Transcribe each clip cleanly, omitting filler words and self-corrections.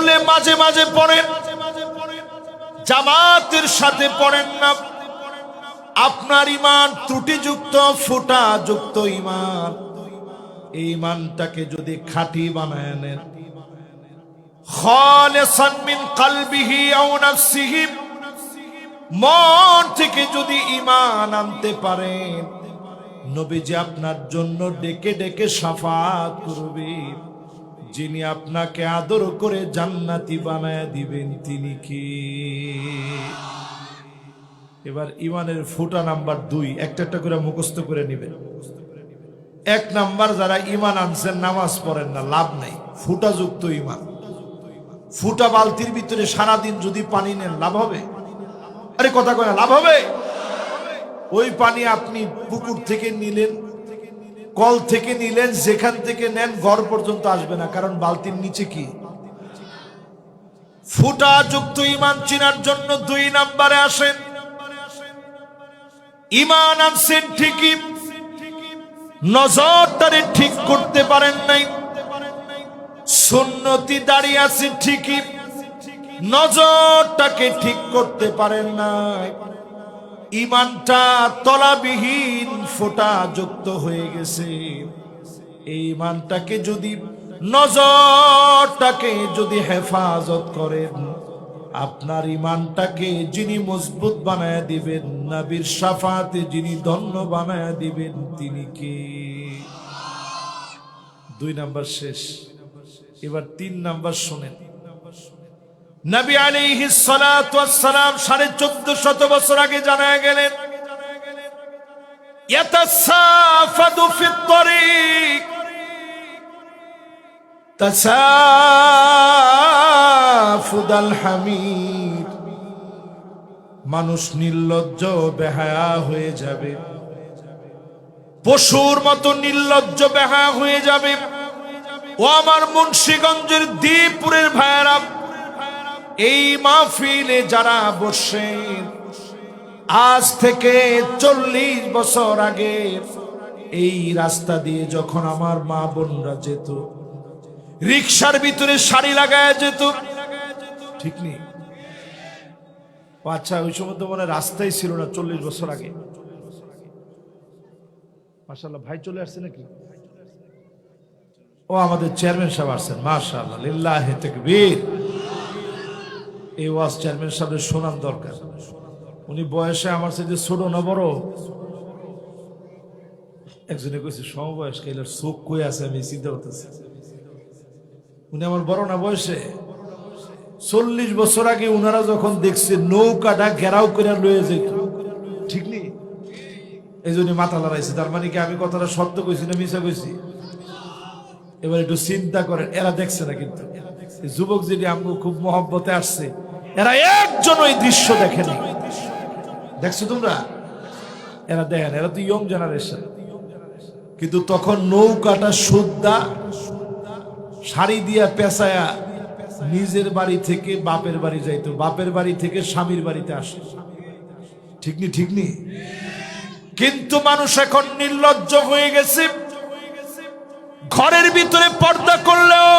পড়লে মাঝে মাঝে পড়েন, জামাতের সাথে পড়েন না। আপনার ঈমান ত্রুটিযুক্ত, ফুটাযুক্ত ঈমান। এই ঈমানটাকে যদি খাঁটি বানায় নেন, খালিসান মিন কলবিহি আও নাফসিহি, মন থেকে যদি ঈমান আনতে পারেন, নবীজি আপনার জন্য ডেকে ডেকে শাফাত করবে। যিনি আপনাকে আদর করে জান্নাতি বানায় দিবেন তিনি কি? এবার ঈমানের ফুটা নাম্বার 2, একটা একটা করে মুখস্থ করে নেবেন। 1 নাম্বার, যারা ঈমান আনছেন নামাজ পড়েন না, লাভ নেই। ফুটাযুক্ত ঈমান। ফুটা বালতির ভিতরে সারাদিন যদি পানি নেন, লাভ হবে? আরে কথা কয় না, লাভ হবে? ওই পানি আপনি পুকুর থেকে নিলেন, কল থেকে নিলেন, যেখান থেকে নেন ঘর পর্যন্ত আসবে না, কারণ বালতির নিচে কি? ফুটাযুক্ত ঈমান চিনার জন্য 2 নম্বরে আসেন। ঈমান আনছেন ঠিকই, নজরটারে ঠিক করতে পারেন নাই। সুন্নতি দাঁড়িয়ে আছে ঠিকই, নজরটাকে ঠিক করতে পারেন নাই। ঈমানটা তলাবিহীন, ফোঁটাযুক্ত হয়ে গেছে। এই ঈমানটাকে যদি, নজরটাকে যদি হেফাজত করেন, আপনার ঈমানটাকে যিনি মজবুত বানায় দিবেন, নবীর শাফাতে যিনি ধন্য বানায় দিবেন তিনি কে? 2 নাম্বার শেষ। এবার 3 নাম্বার শুনেন। নবী আলাইহিস সালাতু ওয়াস সালাম 1450 বছর আগে জানায় গেলেন, ইয়াতাসাফাদু ফিত তরিক তাসাফুদাল হামিদ। মানুষ নির্লজ্জ, বেহায়া হয়ে যাবে, পশুর মতো নির্লজ্জ, বেহায়া হয়ে যাবে। ও আমার মুন্সিগঞ্জের দ্বীপুরের ভাইয়েরা, এই মাহফিলে যারা বসেন, আজ থেকে 40 বছর আগে এই রাস্তা দিয়ে যখন আমার মা বোনরা যেত, রিকশার ভিতরে শাড়ি লাগায় যেত, ঠিক নেই? আচ্ছা, ওই সময় তো মনে রাস্তাই ছিল না 40 বছর আগে। মাশাআল্লাহ, ভাই চলে আসছে নাকি? ও আমাদের চেয়ারম্যান সাহেব আসছেন, মাশাআল্লাহ, লিল্লাহি তাকবীর। এই ওয়াজ চেয়ারম্যান সাহেবের শোনার দরকার। উনি বয়সে আমার সাথে ছোট না বড়? একজনে কইছে সমবয়স্ক, এর চোখ কই আছে আমি চিন্তা করতেছি। উনি আমার বড় না বয়সে? 40 বছর আগে উনারা যখন দেখছে নৌকাটা ঘেরাও করে লয়ে যেত, ঠিক নেই? এই জন্য মাথা লড়াইছে। তার মানে কি আমি কথাটা সত্য কইছি না মিছা কইছি? এবার একটু চিন্তা করেন, এরা দেখছে না কিন্তু যুবক যদি আমগো খুব মহব্বতে আসছে, এরা একজন ওই দৃশ্য দেখেনি। দেখছো তোমরা? এরা দেখেন, এরা তো ইয়ং জেনারেশন। কিন্তু তখন নৌকাটা সুদ্ধা শাড়ি দিয়া পেঁচায়া নিজের বাড়ি থেকে বাপের বাড়ি যাইতো, বাপের বাড়ি থেকে স্বামীর বাড়িতে আসে, ঠিক নি? ঠিক নি? কিন্তু মানুষ এখন নির্লজ্জ হয়ে গেছে। ঘরের ভিতরে পর্দা করলেও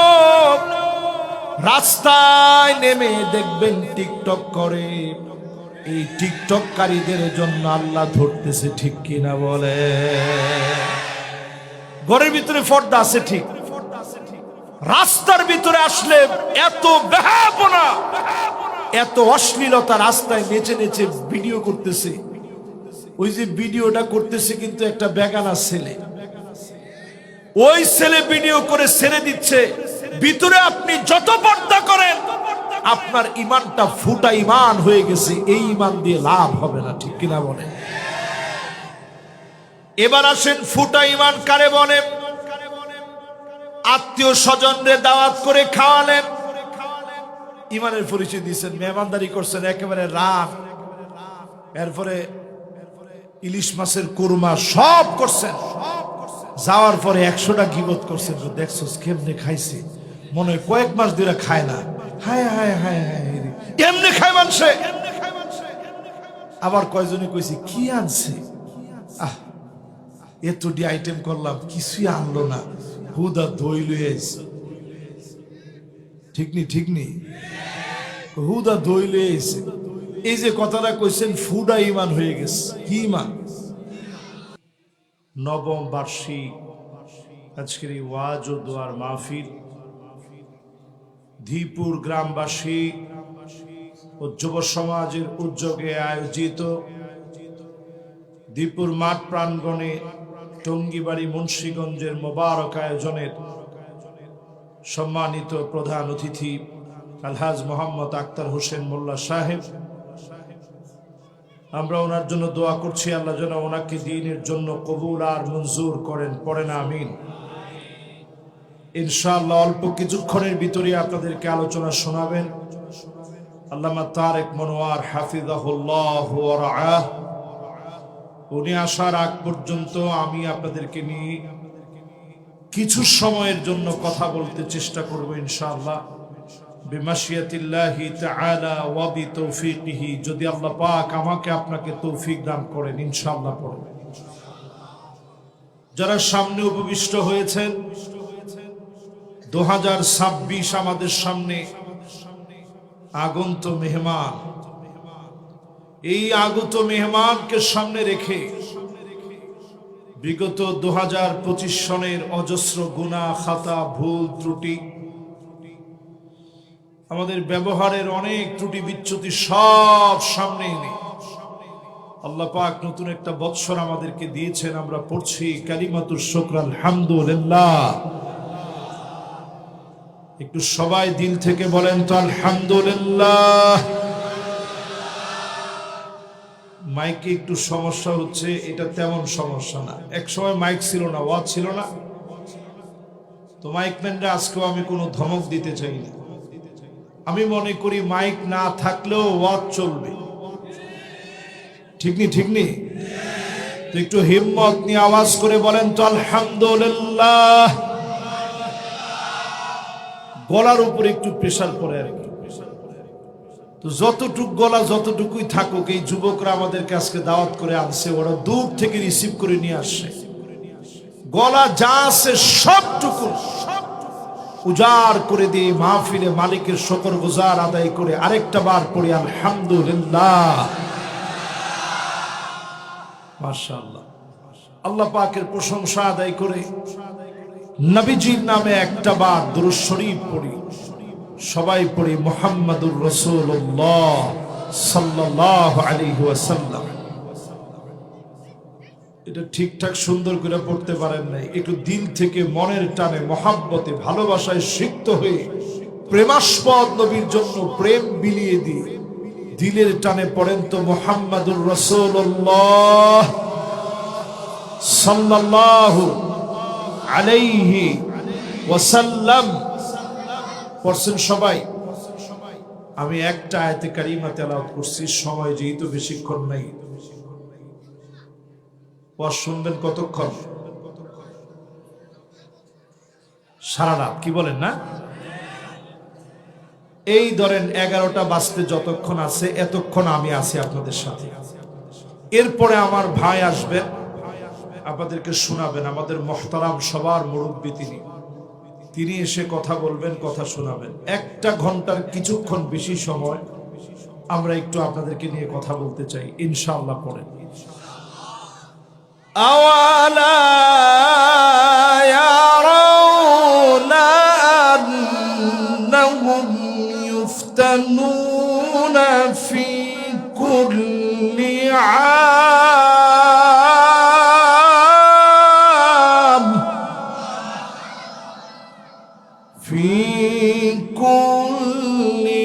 রাস্তায় নেমে দেখবেন টিকটক করে। এই টিকটককারীদের জন্য আল্লাহ ধরতেছে, ঠিক কিনা বলে? ঘরের ভিতরে পর্দা আছে ঠিক, রাস্তার ভিতরে আসলে এত বেহায়াপনা, এত অশ্লীলতা, রাস্তায় নেচে নেচে ভিডিও করতেছে। ওই যে ভিডিওটা করতেছে কিন্তু একটা বেগানা ছেলে, ওই ছেলে ভিডিও করে ছেড়ে দিচ্ছে। ভিতরে আপনি যত পর্দা করেন, আপনার ঈমানটা ফুটা ঈমান হয়ে গেছে, এই ঈমান দিয়ে লাভ হবে না, ঠিক কিনা বলে? এবার আসেন, ফুটা ঈমান কারে বলে? আত্মীয় স্বজনদের দাওয়াত করে খাওয়ালেন, ঈমানের পরিচয় দিয়েছেন, মেহমানদারি করছেন, একেবারে রাত, এরপরে ইলিশ মাছের কুরমা সব করছেন। যাওয়ার পরে 100টা গীবত করছেন, দেখছো কেমনে খাইছে, মনে হয় কয়েক মাস ধরে খায় না। হায় হায় হায় হায়, এমনি খায় মানুষে। আবার কয়জনে কইছে কি আনছে, আহ এতটি আইটেম করলাম, কিছুই আনলো না, হুদা দই লইছে, ঠিক নি হুদা দইলে এসে এই যে কথাটা কইছেন ফুডা ইমান হয়ে গেছে। কি ইমান? নবম বার্ষিক আজকের এই ওয়াজ ও দোয়ার মাহফিল ধীপুর গ্রামবাসী ও যুব সমাজের উদ্যোগে আয়োজিত ধীপুর মাঠ প্রাঙ্গণে টঙ্গিবাড়ি মুন্সিগঞ্জের মোবারক আয়োজনের সম্মানিত প্রধান অতিথি আলহাজ মোহাম্মদ আক্তার হোসেন মোল্লা সাহেব, আমরা ওনার জন্য দোয়া করছি আল্লাহ যেন ওনাকে দ্বীনের জন্য কবুল আর মঞ্জুর করেন। পড়েন আমিন। ইনশাআল্লাহ অল্প কিছুক্ষণের ভিতরে আপনাদেরকে আলোচনা শোনাবেন আল্লামা তারেক মনোয়ার হাফিজাহুল্লাহ ওয়া রাআহ। উনি আসার আগ পর্যন্ত আমি আপনাদেরকে নিয়ে কিছু সময়ের জন্য কথা বলতে চেষ্টা করব ইনশাআল্লাহ বিমাশিয়াতিল্লাহি তাআলা ওয়া বিতৌফিকিহি, যদি আল্লাহ পাক আমাকে আপনাকে তৌফিক দান করেন ইনশাআল্লাহ পড়বেন। যারা সামনে উপবিষ্ট হয়েছেন, 2026 আমাদের সামনে আগন্ত মেহমান, এই আগত মেহমানকে সামনে রেখে বিগত 2025 সনের অজস্র গুনাহ খাতা ভুল ত্রুটি, আমাদের ব্যবহারের অনেক ত্রুটি বিচ্যুতি সব সামনে এনে আল্লাহ পাক নতুন একটা বৎসর আমাদেরকে দিয়েছেন। আমরা পড়ছি কালিমাতুশ শুকর আলহামদুলিল্লাহ। একটু সবাই দিল থেকে বলেন তো আলহামদুলিল্লাহ। মাইকে একটু সমস্যা হচ্ছে, এটা তেমন সমস্যা না। এক সময় মাইক ছিল না, ওয়াজ ছিল না, তো মাইকম্যানরা আজকেও আমি কোনো ধমক দিতে চাই না। আমি মনে করি মাইক না থাকলেও ওয়াজ চলবে। ঠিক নি তো একটু হিম্মত নিয়ে আওয়াজ করে বলেন তো আলহামদুলিল্লাহ। গলার উপরে একটু প্রেসার পড়ে আর কি। তো যতটুক গলা যতটুকুই থাকুক, এই যুবকরা আমাদেরকে আজকে দাওয়াত করে আনছে, ওরা দূর থেকে রিসিভ করে নিয়ে আসছে। গলা যা আছে সবটুকু উজাড় করে দিয়ে মাহফিলে মালিকের শুকর গুজার আদায় করে আরেকটা বার পড়ি আলহামদুলিল্লাহ। মাশাআল্লাহ। আল্লাহ পাকের প্রশংসা আদায় করে নবীজির নামে একটা বার দুরূদ শরীফ পড়ি। সবাই পড়ি মুহাম্মাদুর রাসূলুল্লাহ সাল্লাল্লাহু আলাইহি ওয়াসাল্লাম। এটা ঠিকঠাক সুন্দর করে পড়তে পারেন নাই, একটু দিল থেকে মনের টানে মহাব্বতে ভালোবাসায় সিক্ত হয়ে প্রেমাস্পদ নবীর জন্য প্রেম বিলিয়ে দিয়ে দিলের টানে পড়েন তো মুহাম্মাদুর রাসূলুল্লাহ সাল্লাল্লাহু আলাইহি ওয়াসাল্লাম। পড়ছেন সবাই? আমি একটা আয়াতে কারিমা তেলাওয়াত করছি, সময় যেহেতু বেশিক্ষণ নাই। ওয়াজ শুনবেন কতক্ষণ? সারা রাত, কি বলেন না? এই ধরেন 11টা বাজতে যতক্ষণ আছে এতক্ষণ আমি আছি আপনাদের সাথে। এরপরে আমার ভাই আসবেন, আপনাদেরকে শোনাবেন। আমাদের মুহতারাম সবার মুরব্বী তিনি এসে কথা বলবেন, কথা শোনাবেন। 1 ঘন্টার কিছুক্ষণ বেশি সময় আমরা একটু আপনাদেরকে নিয়ে কথা বলতে চাই ইনশাআল্লাহ। পড়েন আওয়ালা ইয়ারাউনা আন্নাহুম ইফতানুনা ফি কুল্লি আম ফি কুল্লি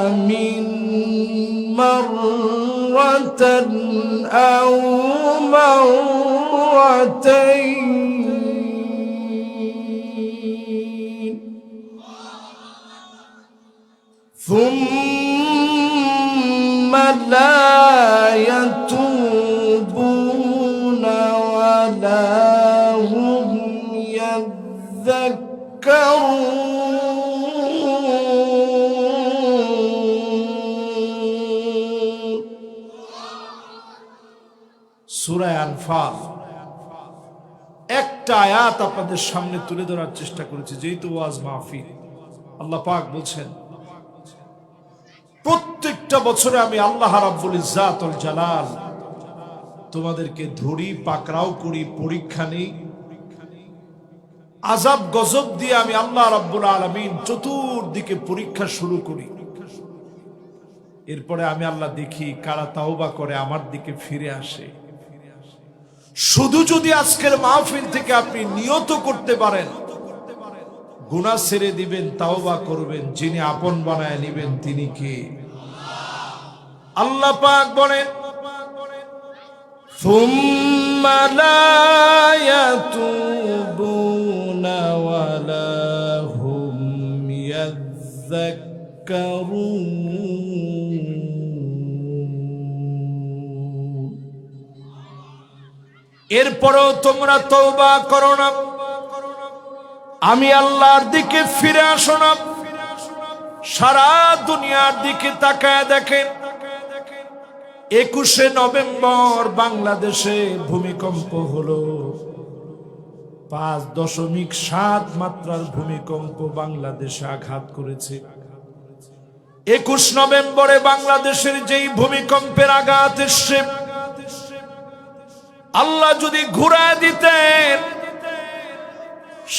আমিন মাররাতান আও مرتين ثم لا يتوبون ولا هم يذكرون। সূরা আনফাল একটা আয়াত আপনাদের সামনে তুলে ধরার চেষ্টা করেছি, যেহেতু ওয়াজ মাহফিল। আল্লাহ পাক বলছেন প্রত্যেকটা বছরে আমি আল্লাহ রাব্বুল ইজ্জাতুল জালাল তোমাদেরকে ধরি, পাকড়াও করি, পরীক্ষা নেই, আযাব গজব দিয়ে আমি আল্লাহ রাব্বুল আলামিন চতুর্দিকে পরীক্ষা শুরু করি। এরপরে আমি আল্লাহ দেখি কারা তাওবা করে আমার দিকে ফিরে আসে। শুধু যদি আজকের মাহফিল থেকে আপনি নিয়ত করতে পারেন গুনাহ ছেড়ে দিবেন, তাওবা করবেন, যিনি আপন বানায় নেবেন তিনি কে? আল্লাহ পাক বলেন সুম্মা লা ইয়াতুবুনা ওয়ালা হুম ইয়াযাক্কারুন। এরপরেও তোমরা তওবা করো না, আমি আল্লাহর দিকে ফিরে আসো না। সারা দুনিয়ার দিকে তাকায় দেখেন, 21শে নভেম্বর বাংলাদেশে ভূমিকম্প হলো। 5.7 মাত্রার ভূমিকম্প বাংলাদেশে আঘাত করেছে। 21 নভেম্বরে বাংলাদেশের যেই ভূমিকম্পের আঘাত এসছে, আল্লাহ যদি ঘুরায় দিতেন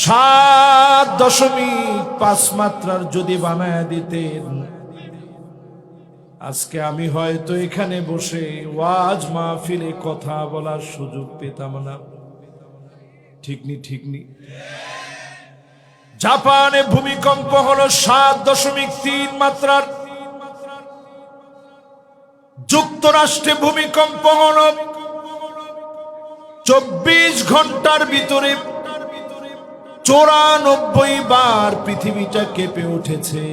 7.5 মাত্রার যদি বানায় দিতেন, আজকে আমি হয়তো এখানে বসে ওয়াজ মাহফিলে কথা বলার সুযোগ পেতাম না। ঠিক নি? জাপানে ভূমিকম্প হলো 7.3 মাত্রার। যুক্তরাষ্ট্রে ভূমিকম্প হলো 24 ঘন্টার ভিতরে 94 বার পৃথিবীটা কেঁপে উঠেছে।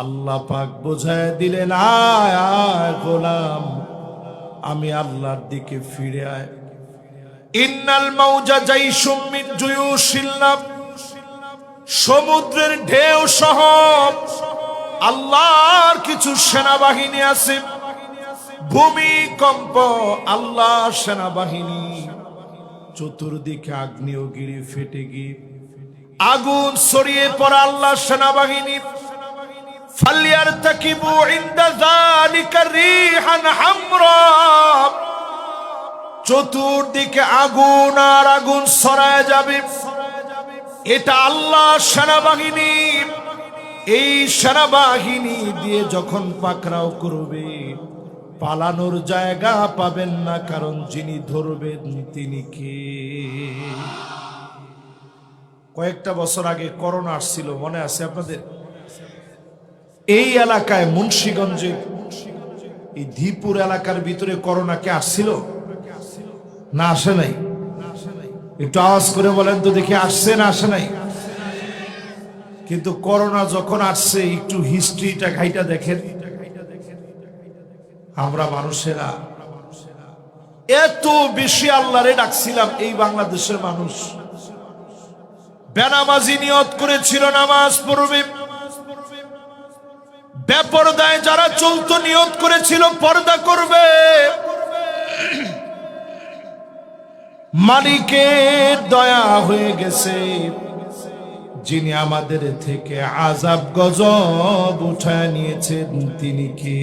আল্লাহ পাক বোঝায় দিলেন, আয় আয় গোলাম, আমি আল্লাহর দিকে ফিরে আয়। ইন্নাল মাউজা জাইশুম মিন জুয়ুশিল্লাহ, সমুদ্রের ঢেউ সহ আল্লাহর কিছু সেনাবাহিনী আছে। ভূমিকম্প আল্লাহর সেনাবাহিনী, চতুর্দিকে আগ্নেয়গিরি ফেটে গিয়ে আগুন ছড়িয়ে পড়া আল্লাহর সেনাবাহিনী। ফালিয়ারতাকিবু ইনদা যালিকা রিহান হামরা, চতুর্দিকে আগুন আর আগুন ছড়ায় যাবে। এটা আল্লাহর সেনাবাহিনী। এই সেনাবাহিনী দিয়ে যখন পাকড়াও করবে, পালানোর জায়গা পাবেন না, কারণ যিনি ধরবেন তিনি কে? কয়েকটা বছর আগে করোনা আসছিল, মনে আছে আপনাদের? এই এলাকায় মুন্সিগঞ্জে এই ধীপুর এলাকার ভিতরে করোনা কে আসছিল না আসে নাই? একটু আওয়াজ করে বলেন তো দেখি, আসছে না আসে নাই? কিন্তু করোনা যখন আসছে একটু হিস্ট্রিটা ঘাইটা দেখেন। আমরা মানুষেরা এত বেশি আল্লাহরে ডাকছিলাম। এই বাংলাদেশের মানুষ বেনামাজি নিয়ত করেছিল নামাজ পড়বে, বেপরদায় যারা চলতো নিয়ত করেছিল পর্দা করবে। মালিকের দয়া হয়ে গেছে, যিনি আমাদের থেকে আযাব গজব উঠায় নিয়েছেন তিনি কে?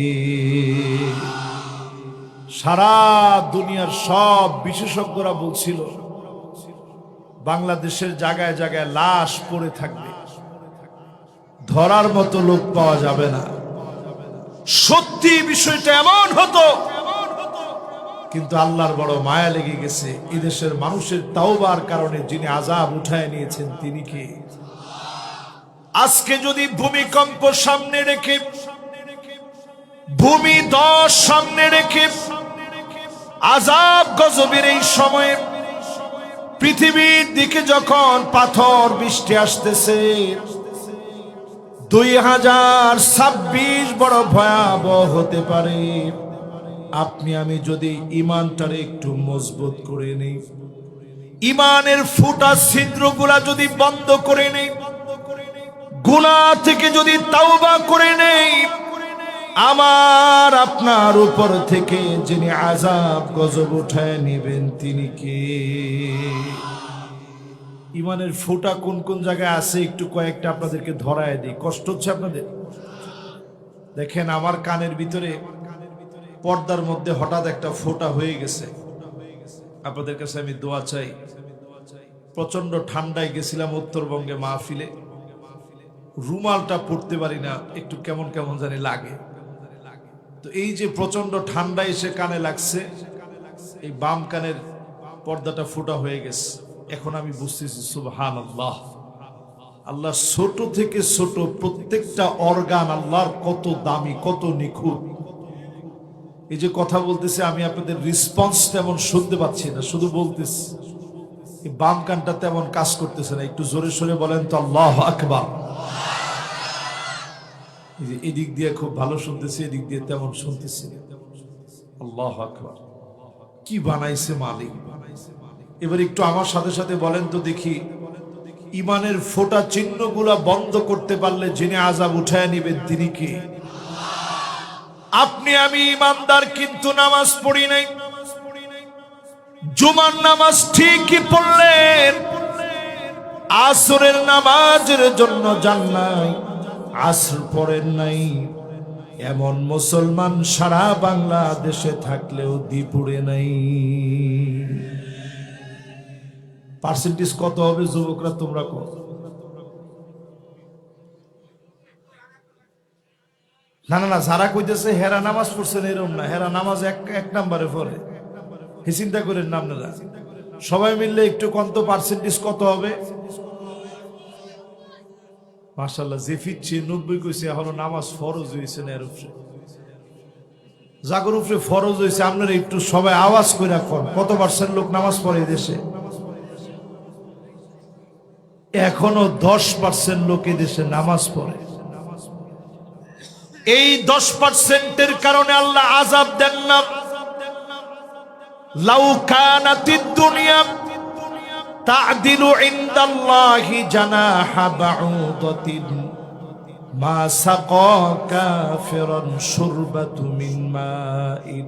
সারা দুনিয়ার সব বিশেষজ্ঞরা বলছিল বাংলাদেশের জায়গায় জায়গায় লাশ পড়ে থাকবে, ধরার মতো লোক পাওয়া যাবে না। সত্যি বিষয়টা এমন হতো, কিন্তু আল্লাহর বড় মায়া লেগে গেছে। এই দেশের মানুষের তাওবার কারণে যিনি আযাব উঠায় নিয়েছেন তিনি কে? আজকে যদি ভূমিকম্প সামনে রেখে, ভূমি ধস সামনে রেখে, আযাব গজবের এই সময়ে পৃথিবীর দিকে যখন পাথর বৃষ্টি আসতেছে, 2026 বড় ভয়াবহ হতে পারে। আপনি আমি যদি ইমানটারে একটু মজবুত করে নেই, ইমানের ফুটা ছিদ্রগুলা যদি বন্ধ করে নেই, গুনাহ থেকে যদি তাওবা করে নেই, আমার আপনার উপর থেকে যিনি আযাব গজব উঠায় নেবেন তিনি কে? ইমানের ফোঁটা কোন কোন জায়গায় আছে একটু কয়েকটা আপনাদেরকে ধরায় দিই, কষ্ট হচ্ছে আপনাদের? দেখেন আমার কানের ভিতরে পর্দার মধ্যে হঠাৎ একটা ফোঁটা হয়ে গেছে। আপনাদের কাছে আমি দোয়া চাই। প্রচন্ড ঠান্ডায় গেছিলাম উত্তরবঙ্গে মাহফিলে, রুমালটা পড়তে পারি না, একটু কেমন কেমন জানি লাগে। তো এই যে প্রচন্ড ঠান্ডা এসে কানে লাগছে, এই বাম কানের পর্দাটা ফোঁটা হয়ে গেছে। এখন আমি বুঝতেছি সুবহানাল্লাহ, আল্লাহ ছোট থেকে ছোট প্রত্যেকটা অর্গান আল্লাহর কত দামি, কত নিখুঁত। এই যে কথা বলতেছে আমি, আপনাদের রেসপন্স তেমন শুনতে পাচ্ছি না, শুধু বলতেছি। এই বাম কানটা তেমন কাজ করতেছে না, একটু জোরে সোরে বলেন তো আল্লাহু আকবার। এই যে এদিক দিয়ে খুব ভালো শুনতেছি, এদিক দিয়ে তেমন শুনতেছি। আল্লাহু আকবার, কি বানাইছে মালিক। এবার একটু আমার সাথে সাথে বলেন তো দেখি, ইমানের ফোঁটা চিহ্নগুলা বন্ধ করতে পারলে যিনি আযাব উঠায় নিবেন তিনি কে? আপনি আমি ইমানদার, কিন্তু নামাজ পড়ি নাই। জুমার নামাজ ঠিকই পড়লেন, আসরের নামাজের জন্য যান নাই, আসর পড়েন নাই। এমন মুসলমান সারা বাংলাদেশে থাকলেও দ্বীপুরে নাই। পার্সেন্টেজ কত হবে যুবকরা তোমরা কত? না না না, যারা কইতেছে হেরা নামাজ পড়ছেন এরকম না, হেরা নামাজ এক নাম্বারে পড়ে, হে চিন্তা করেন না আপনারা। সবাই মিললে একটু কত পার্সেন্টেজ কত হবে? মাশাআল্লাহ, যে ফিরছে 90 কইছে, এখনো নামাজ ফরজ হয়েছে না। এর উপরে জাগর উপরে ফরজ হয়েছে, আপনারা একটু সবাই আওয়াজ করে রাখুন, কত পার্সেন্ট লোক নামাজ পড়ে দেশে? এখনো 10% লোক দেশে নামাজ পড়ে। এই 10%-এর কারণে আল্লাহ আযাব দেন না। লাউ কানাতিদ দুনিয়া তা'দিলু ইনদাল্লাহি জানাহা বাউদাতিন মা সাকা কাফিরান শুরবাতু মিন মাইন।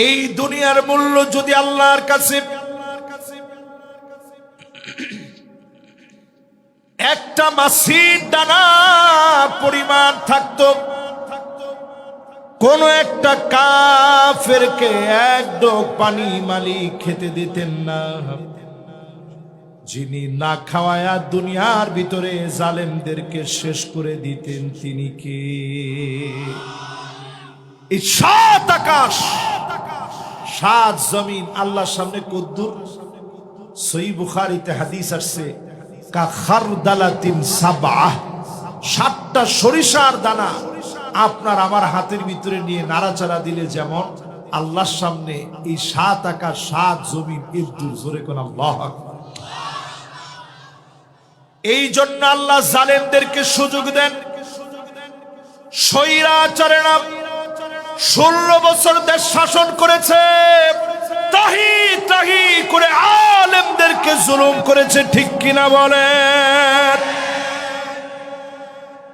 এই দুনিয়ার মূল্য যদি আল্লাহর কাছে একটা মাছির দানা পরিমাণ থাকতো, কোন একটা কাফেরকে এক ডোক পানি মালিক খেতে দিতেন না। যিনি না খাওয়ায়া দুনিয়ার ভিতরে জালেমদেরকে শেষ করে দিতেন তিনি কে? এই 7 আকাশ 7 জমিন আল্লাহর সামনে কদ্দুর। সহিহ বুখারীতে হাদিস আসছে, কা খারদালাতিন সাবআহ, 7টা সরিষার দানা আপনার আমার হাতের ভিতরে নিয়ে নাড়াচাড়া দিলে যেমন আল্লাহর সামনে এই 7 আকাশ 7 জমিন এদ্দুর। জোরে কোন আল্লাহু আকবার। এই জন্য আল্লাহ জালেমদেরকে সুযোগ দেন। স্বৈরাচারেরা 16 বছর দেশ শাসন করেছে, তাহি তাহি করে আলেমদেরকে জুলুম করেছে, ঠিক কিনা বলেন?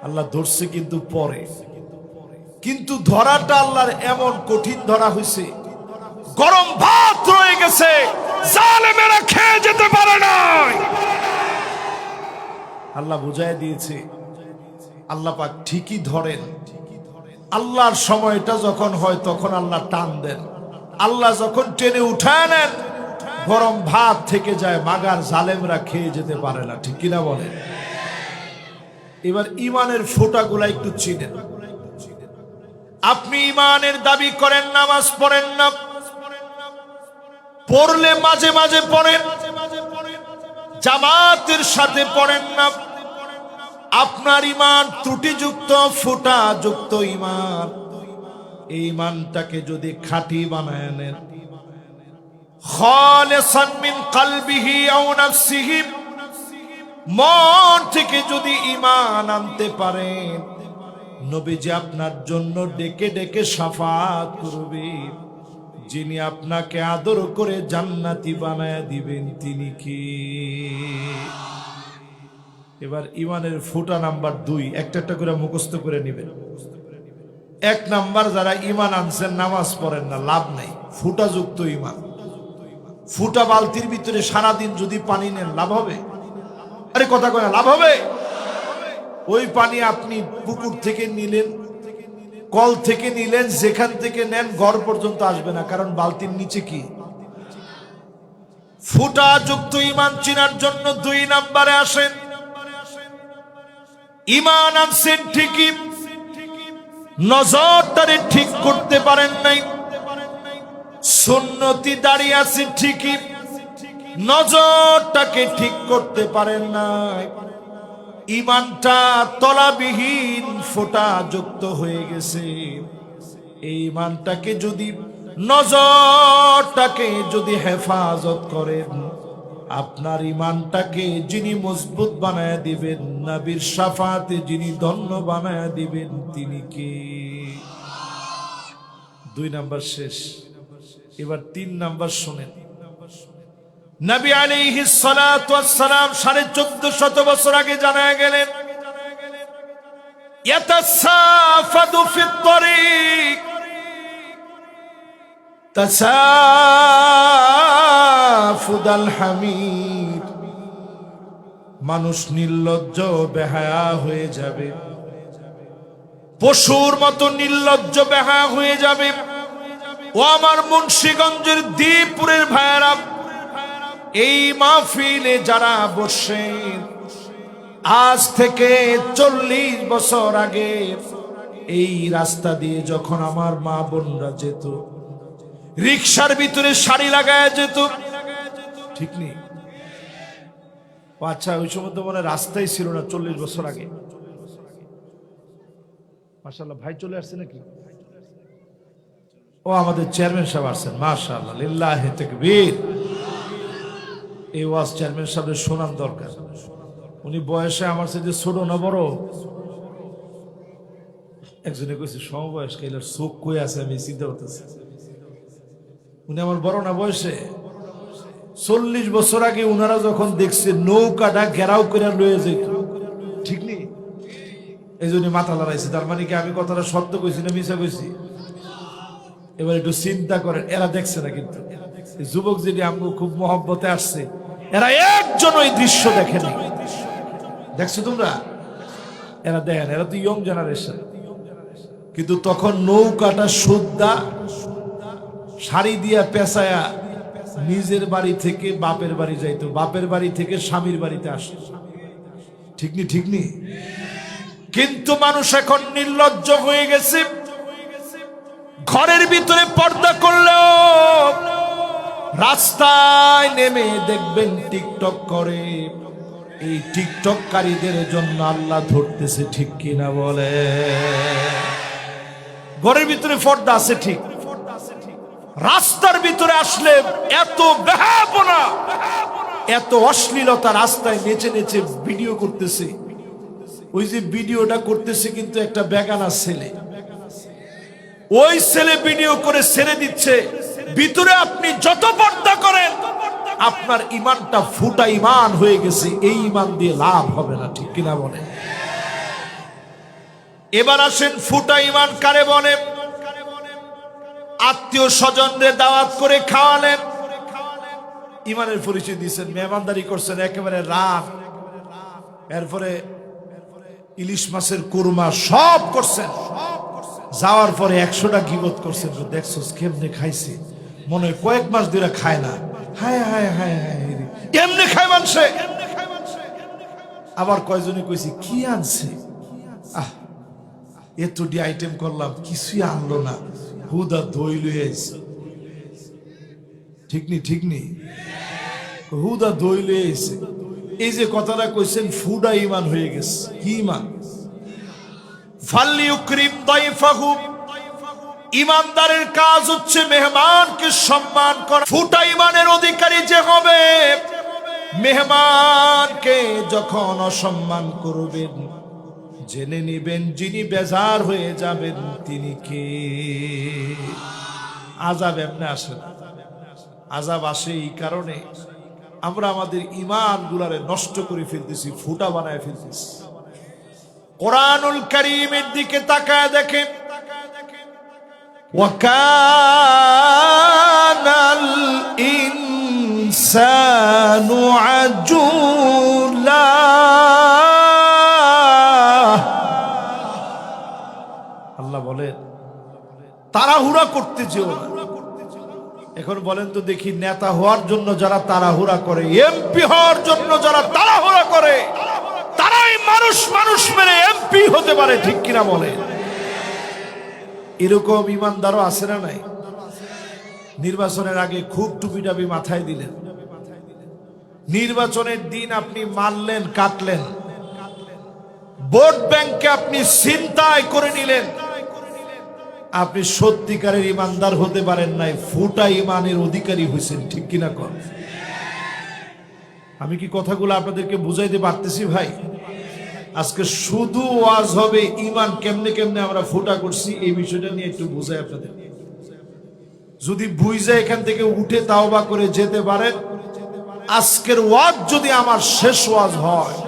আল্লাহ ধরছে কিন্তু পরে, কিন্তু ধরাটা আল্লাহর এমন কঠিন ধরা হয়েছে, গরম ভাত রয়ে গেছে, জালেমেরা খেয়ে যেতে পারে না। আল্লাহ বুঝায় দিয়েছে, আল্লাহ পাক ঠিকই ধরেন। আল্লাহর সময়টা যখন হয় তখন আল্লাহ টান দেন, আল্লাহ যখন টেনে উঠায় নেন গরম ভাত থেকে যায়, মাগার জালেমরা খেয়ে যেতে পারে না, ঠিক কিনা বলেন? এবার ইমানের ফোঁটাগুলা একটু চিনেন। আপনি ইমানের দাবি করেন, নামাজ পড়েন না, পড়লে মাঝে মাঝে পড়েন, জামাতের সাথে পড়েন না, আপনার ইমান ত্রুটিযুক্ত, ফোঁটাযুক্ত ইমান। এই ইমানটাকে যদি খাঁটি বানায় নেন, খালিসান মিন কলবিহি আও নাফসিহি, মন থেকে যদি ইমান আনতে পারেন, নবীজি আপনার জন্য ডেকে ডেকে শাফাত করবে। যিনি আপনাকে আদর করে জান্নাতি বানায় দিবেন তিনি কি? এবার ইমানের ফোঁটা নাম্বার 2, একটা একটা করে মুখস্থ করে নেবেন। 1 নাম্বার, যারা ইমান আনছেন নামাজ পড়েন না, লাভ নাই, ফোঁটাযুক্ত ইমান। ফুটা বালতির ভিতরে সারাদিন যদি পানি নেন লাভ হবে? আরে কথা কয় না, লাভ হবে? ওই পানি আপনি পুকুর থেকে নিলেন, কল থেকে নিলেন, যেখান থেকে নেন ঘর পর্যন্ত আসবে না, কারণ বালতির নিচে কি? ফুটা যুক্ত ইমান চিনার জন্য 2 নম্বরে আসেন। ইমান আনছেন ঠিকই, নজরটারে ঠিক করতে পারেন নাই। সুন্নতি দাঁড়িয়ে আছে ঠিকই, নজরটাকে ঠিক করতে পারেন নাই। ইমানটা তলাবিহীন ফোঁটা যুক্ত হয়ে গেছে। এই ইমানটাকে যদি, নজরটাকে যদি হেফাজত করেন, আপনার ইমানটাকে যিনি মজবুত বানায় দিবেন, নবীর শাফাতে যিনি ধন্য বানায় দিবেন, তিনি কে? 2 নাম্বার শেষ, এবার 3 নাম্বার শুনেন। নবী আলাইহিস সালাতু ওয়াস সালাম 1450 বছর আগে জানায় গেলেন, ইয়াতাসাফাদু ফিত তরিক তাসাফুদাল হামিদ। মানুষ নির্লজ্জ বেহায়া হয়ে যাবে, পশুর মতো নির্লজ্জ বেহায়া হয়ে যাবে। ও আমার মুন্সিগঞ্জের দ্বীপুরের ভাইয়েরা, এই মাহফিলে যারা বসেন, আজ থেকে 40 বছর আগে এই রাস্তা দিয়ে যখন আমার মা বোনরা যেত, রিকশার ভিতরে শাড়ি লাগায় যেত, ঠিক নেই? আচ্ছা, ওই সময় তো মনে রাস্তাই ছিল না 40 বছর আগে। মাশাআল্লাহ, ভাই চলে আসছে নাকি? ও আমাদের চেয়ারম্যান সাহেব আসছেন, মাশাআল্লাহ, লিল্লাহি তাকবীর। এই ওয়াজ চেয়ারম্যান সাহেবের শোনার দরকার। উনি বয়সে আমার সাথে ছোট না বড়? একজনে কইছে সমবয়স্ক, এলার চোখ কই আছে আমি চিন্তা করতেছি। উনি আমার বড় না বয়সে? 40 বছর আগে উনারা যখন দেখছে নৌকাটা ঘেরাও করে লয়ে যেত, ঠিক নেই? এই জন্য মাথা লড়াইছে। তার মানে কি আমি কথাটা সত্য কইছি না মিছা কইছি? এবার একটু চিন্তা করেন, এরা দেখছে না কিন্তু যুবক যিনি আমগো খুব মহব্বতে আসছে, এরা একজন ওই দৃশ্য দেখেনি। দেখছো তোমরা? এরা দেখেন, এরা তো ইয়ং জেনারেশন। কিন্তু তখন নৌকাটা সুদ্ধা শাড়ি দিয়া পেঁচায়া নিজের বাড়ি থেকে বাপের বাড়ি যাইতো, বাপের বাড়ি থেকে স্বামীর বাড়িতে আসতো, ঠিক নি? ঠিক নি? কিন্তু মানুষ এখন নির্লজ্জ হয়ে গেছে। ঘরের ভিতরে পর্দা করলেও রাস্তায় নেমে দেখবেন টিকটক করে। এই টিকটককারীদের জন্য আল্লাহ ধরতেছে, ঠিক কিনা বলে? ঘরের ভিতরে পর্দা আছে ঠিক, রাস্তার ভিতরে আসলে এত বেহায়াপনা, এত অশ্লীলতা, রাস্তায় নেচে নেচে ভিডিও করতেছে। ওই যে ভিডিওটা করতেছে কিন্তু একটা বেগানা ছেলে, ওই ছেলে ভিডিও করে ছেড়ে দিচ্ছে। ভিতরে আপনি যত পর্দা করেন, আপনার ইমানটা ফুটা ইমান হয়ে গেছে, এই ইমান দিয়ে লাভ হবে না, ঠিক কিনা বলে? এবার আসেন, ফুটা ইমান কারে বলে? আত্মীয় স্বজনদের দাওয়াত করে খাওয়ালেন, ইমানের পরিচয় দিয়েছেন, মেহমানদারি করছেন, একেবারে রাত, এরপরে ইলিশ মাছের কুরমা সব করছেন। যাওয়ার পরে 100টা গীবত করছেন, দেখছো কেমনে খাইছে, মনে হয় কয়েক মাস ধরে খায় না। হায় হায় হায় হায়, কেমনে খায় মানুষে? আবার কয়জনে কইছি কি আনছে, আহ এতটি আইটেম করলাম, কিছুই আনলো না, হুদা দই লয়ে আইছে, ঠিক নি? ঠিক নি? হুদা দই লয়ে আইছে। এই যে কথাটা কইছেন, ফুডা ইমান হয়ে গেছে। কি ইমান? ফালিউকরিম দাইফাহু, ইমানদারের কাজ হচ্ছে মেহমানকে সম্মান করা। ফুটা ইমানের অধিকারী যে হবে, মেহমানকে যখন অসম্মান করবেন, জেনে নিবেন যিনি বেজার হয়ে যাবেন তিনি কে। আযাব এমনি আসে না, আযাব আসে এই কারণে আমরা আমাদের ইমান গুলারে নষ্ট করে ফেলতেছি, ফুটা বানায় ফেলতেছি। কোরআনুল কারীমের দিকে তাকায় দেখেন, ওয়াকানাল ইনসানু আজুলা। আল্লাহ বলেন তাড়াহুড়া করতে যেও না। এখন বলেন তো দেখি, নেতা হওয়ার জন্য যারা তাড়াহুড়া করে, এমপি হওয়ার জন্য যারা তাড়াহুড়া করে, তারাই মানুষ মেরে এমপি হতে পারে, ঠিক কিনা বলে? এরকম ইমানদারও আছে না নাই? নির্বাচনের আগে খুব টুপি টাপি মাথায় দিলেন, নির্বাচনের দিন আপনি মারলেন কাটলেন, ভোট ব্যাংকে আপনি ছিনতাই করে নিলেন, আপনি সত্যিকারের ইমানদার হতে পারেন নাই, ফুটা ইমানের অধিকারী হয়েছেন, ঠিক কিনা কর? আমি কি কথাগুলো আপনাদেরকে বুঝাইতে পারতেছি ভাই? আজকে শুধু ওয়াজ হবে ইমান কেমনে কেমনে আমরা ফুটা করছি, এই বিষয়টা নিয়ে একটু বুঝাই আপনাদের। যদি বুঝে এখান থেকে উঠে তাওবা করে যেতে পারেন, আজকের ওয়াজ যদি আমার শেষ ওয়াজ হয়,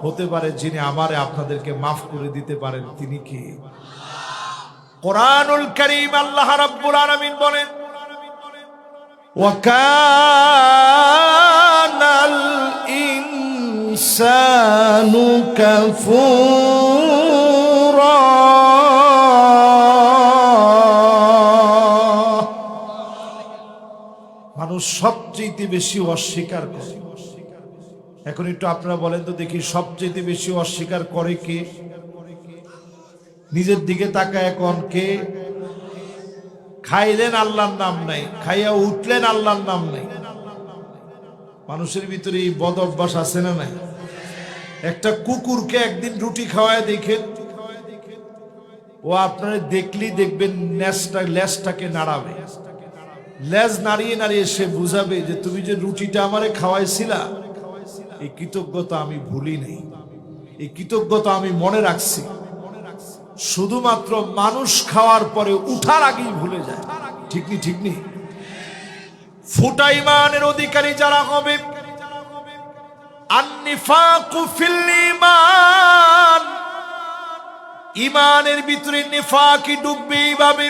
হতে পারে যিনি আমারে আপনাদেরকে মাফ করে দিতে পারেন তিনি কি? কোরআনুল কারীম আল্লাহ রাব্বুল আলামিন বলেন, ওয়া কানাল ইনসানু কাফুরা। মানুষ সবচেয়ে বেশি অস্বীকার করে। এখন একটু আপনারা বলেন তো দেখি, সবচেয়ে বেশি অস্বীকার করে কে? নিজের দিকে তাকায় এখন কে? খাইলেন আল্লাহর নাম নাই, খাইয়া উঠলেন আল্লাহর নাম নাই। মানুষের ভিতরে এই বদ অভ্যাস আছে না নাই? একটা কুকুরকে একদিন রুটি খাওয়ায় দেখেন, ও আপনারা দেখলেই দেখবেন লেজটাকে নাড়াবে, লেজ নাড়িয়ে নাড়িয়ে সে বুঝাবে যে তুমি যে রুটিটা আমারে খাওয়াইছিলা, এই কৃতজ্ঞতা আমি ভুলি নাই, এই কৃতজ্ঞতা আমি মনে রাখছি। শুধুমাত্র মানুষ খাওয়ার পরে উঠার আগেই ভুলে যায়, ঠিক নি? ঠিক নি? ফুটা ইমানের অধিকারী যারা হবে, আন-নিফাকু ফিল ঈমান, ইমানের ভিতরে নিফাকি ডুববে এইভাবে,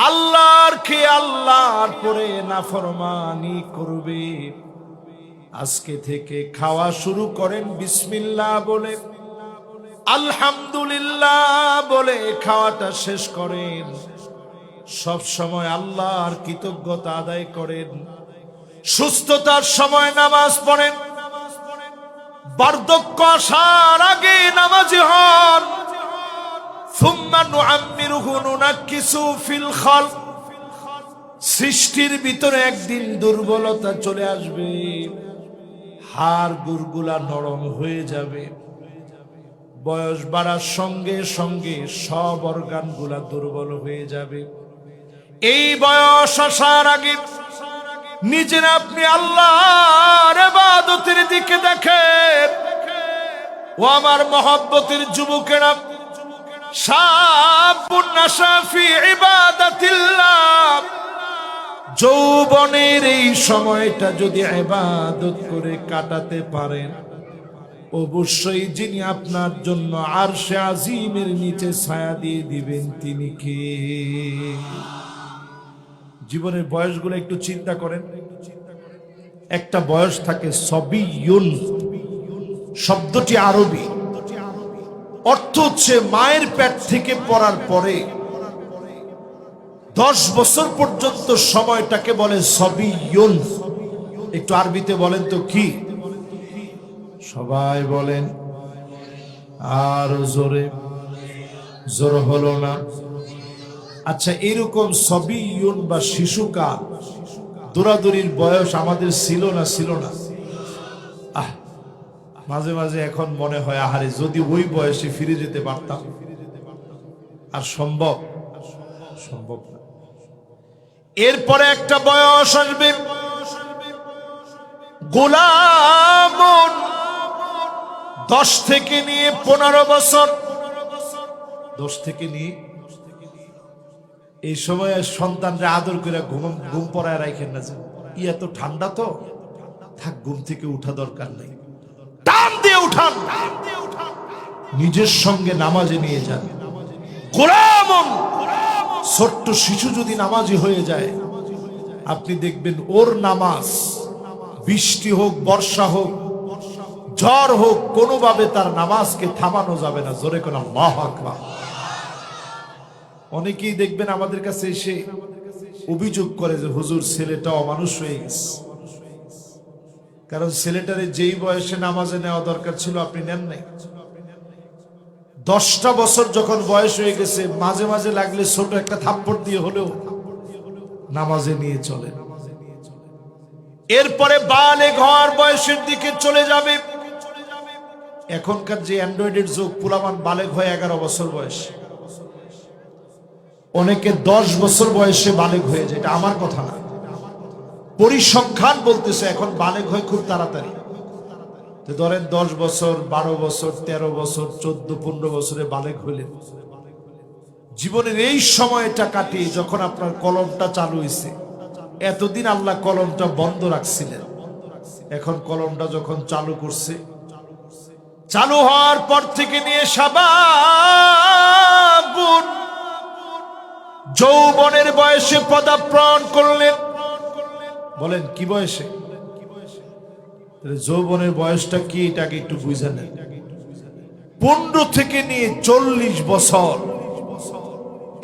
আল্লাহর খেয়ে আল্লাহর পরে নাফরমানি করবে। আজকে থেকে খাওয়া শুরু করেন বিসমিল্লাহ বলে, আলহামদুলিল্লাহ বলে খাওয়াটা শেষ করেন। সব সময় আল্লাহর কৃতজ্ঞতা আদায় করেন। সুস্থতার সময় নামাজ পড়েন, বার্ধক্য আসার আগে নামাজি হন। সুম্মা নুআম্মিরুহু নুনাক্কিসু ফিল খালক, সৃষ্টির ভিতরে একদিন দুর্বলতা চলে আসবে, হাড় গুড়গুলা নরম হয়ে যাবে। বয়স বাড়ার সঙ্গে সঙ্গে সব অর্গানগুলা দুর্বল হয়ে যাবে। এই বয়স আসার আগে নিজের আপনি আল্লাহর ইবাদতের দিকে দেখেন। ও আমার মহব্বতের যুবকেরা, শাবুন নাশা ফি ইবাদাতিল্লাহ, যৌবনের এই সময়টা যদি ইবাদত করে কাটাতে পারেন, অবশ্যই যিনি আপনার জন্য আরশে আজিমের নিচে ছায়া দিয়ে দিবেন তিনি কে? জীবনের বয়সগুলো একটু চিন্তা করেন। একটা বয়স থাকে সবিয়ুন, শব্দটি আরবি, অর্থ হচ্ছে মায়ের পেট থেকে পড়ার পরে 10 বছর পর্যন্ত সময়টাকে বলে সবিয়ুন। একটু আরবিতে বলেন তো কি? সবাই বলেন আর জোরে, জোর হলো না। আচ্ছা, এরকম সবিয়ুন বা শিশুকাল, দৌড়াদৌড়ির বয়স আমাদের ছিল না? ছিল না? মাঝে মাঝে এখন মনে হয় আহারে যদি ওই বয়সে ফিরে যেতে পারতাম। আর সম্ভব? সম্ভব না। এরপরে একটা বয়স আসবে, গোলামুন, 10 থেকে নিয়ে 15 বছর। 10 থেকে নিয়ে এই সময় সন্তানরা আদর করে ঘুম পড়ায় রাখেন না, যে এত ঠান্ডা তো থাক, ঘুম থেকে উঠা দরকার নেই, টান দিয়ে উঠান, নিজের সঙ্গে নামাজে নিয়ে যান। গোলামুন, ছোট্ট শিশু যদি নামাজি হয়ে যায়, আপনি দেখবেন ওর নামাজ বৃষ্টি হোক, বর্ষা হোক, ঝড় হোক, কোনোভাবে তার নামাজকে থামানো যাবে না। জোরে কোন আল্লাহু আকবার। অনেকেই দেখবেন আমাদের কাছে এসে অভিযোগ করে যে হুজুর ছেলেটা অমানুষ হয়ে গেছে। কারণ ছেলেটারে যেই বয়সে নামাজে নেওয়া দরকার ছিল আপনি নেন নাই। 10টা বছর যখন বয়স হয়ে গেছে, মাঝে মাঝে লাগলে ছোট একটা থাপ্পড় দিয়ে হলেও নামাজে নিয়ে চলে। এরপরে বালেগ হওয়ার বয়সের দিকে চলে যাবে। এখনকার যে অ্যান্ড্রয়েডের যুগ, পুলামান বালেগ হয় 11 বছর বয়স, অনেকে 10 বছর বয়সে বালেগ হয়ে যায়। এটা আমার কথা না, পরিসংখ্যান বলতেছে এখন বালেগ হয় খুব তাড়াতাড়ি। তো ধরেন 10 বছর, 12 বছর, 13 বছর, 14-15 বছরে বালেগ হইলেন। জীবনের এই সময়টা কাটিয়ে যখন আপনার কলমটা চালু হয়েছে, এতদিন আল্লাহ কলমটা বন্ধ রাখছিলেন, এখন কলমটা যখন চালু করছে, চালু হওয়ার পর থেকে নিয়ে শাবাবুন, যৌবনের বয়সে পদার্পণ করলেন। বলেন কি বয়সে? যৌবনের বয়সটা কি এটাকে একটু বুঝে নেন। 15 থেকে নিয়ে 40 বছর,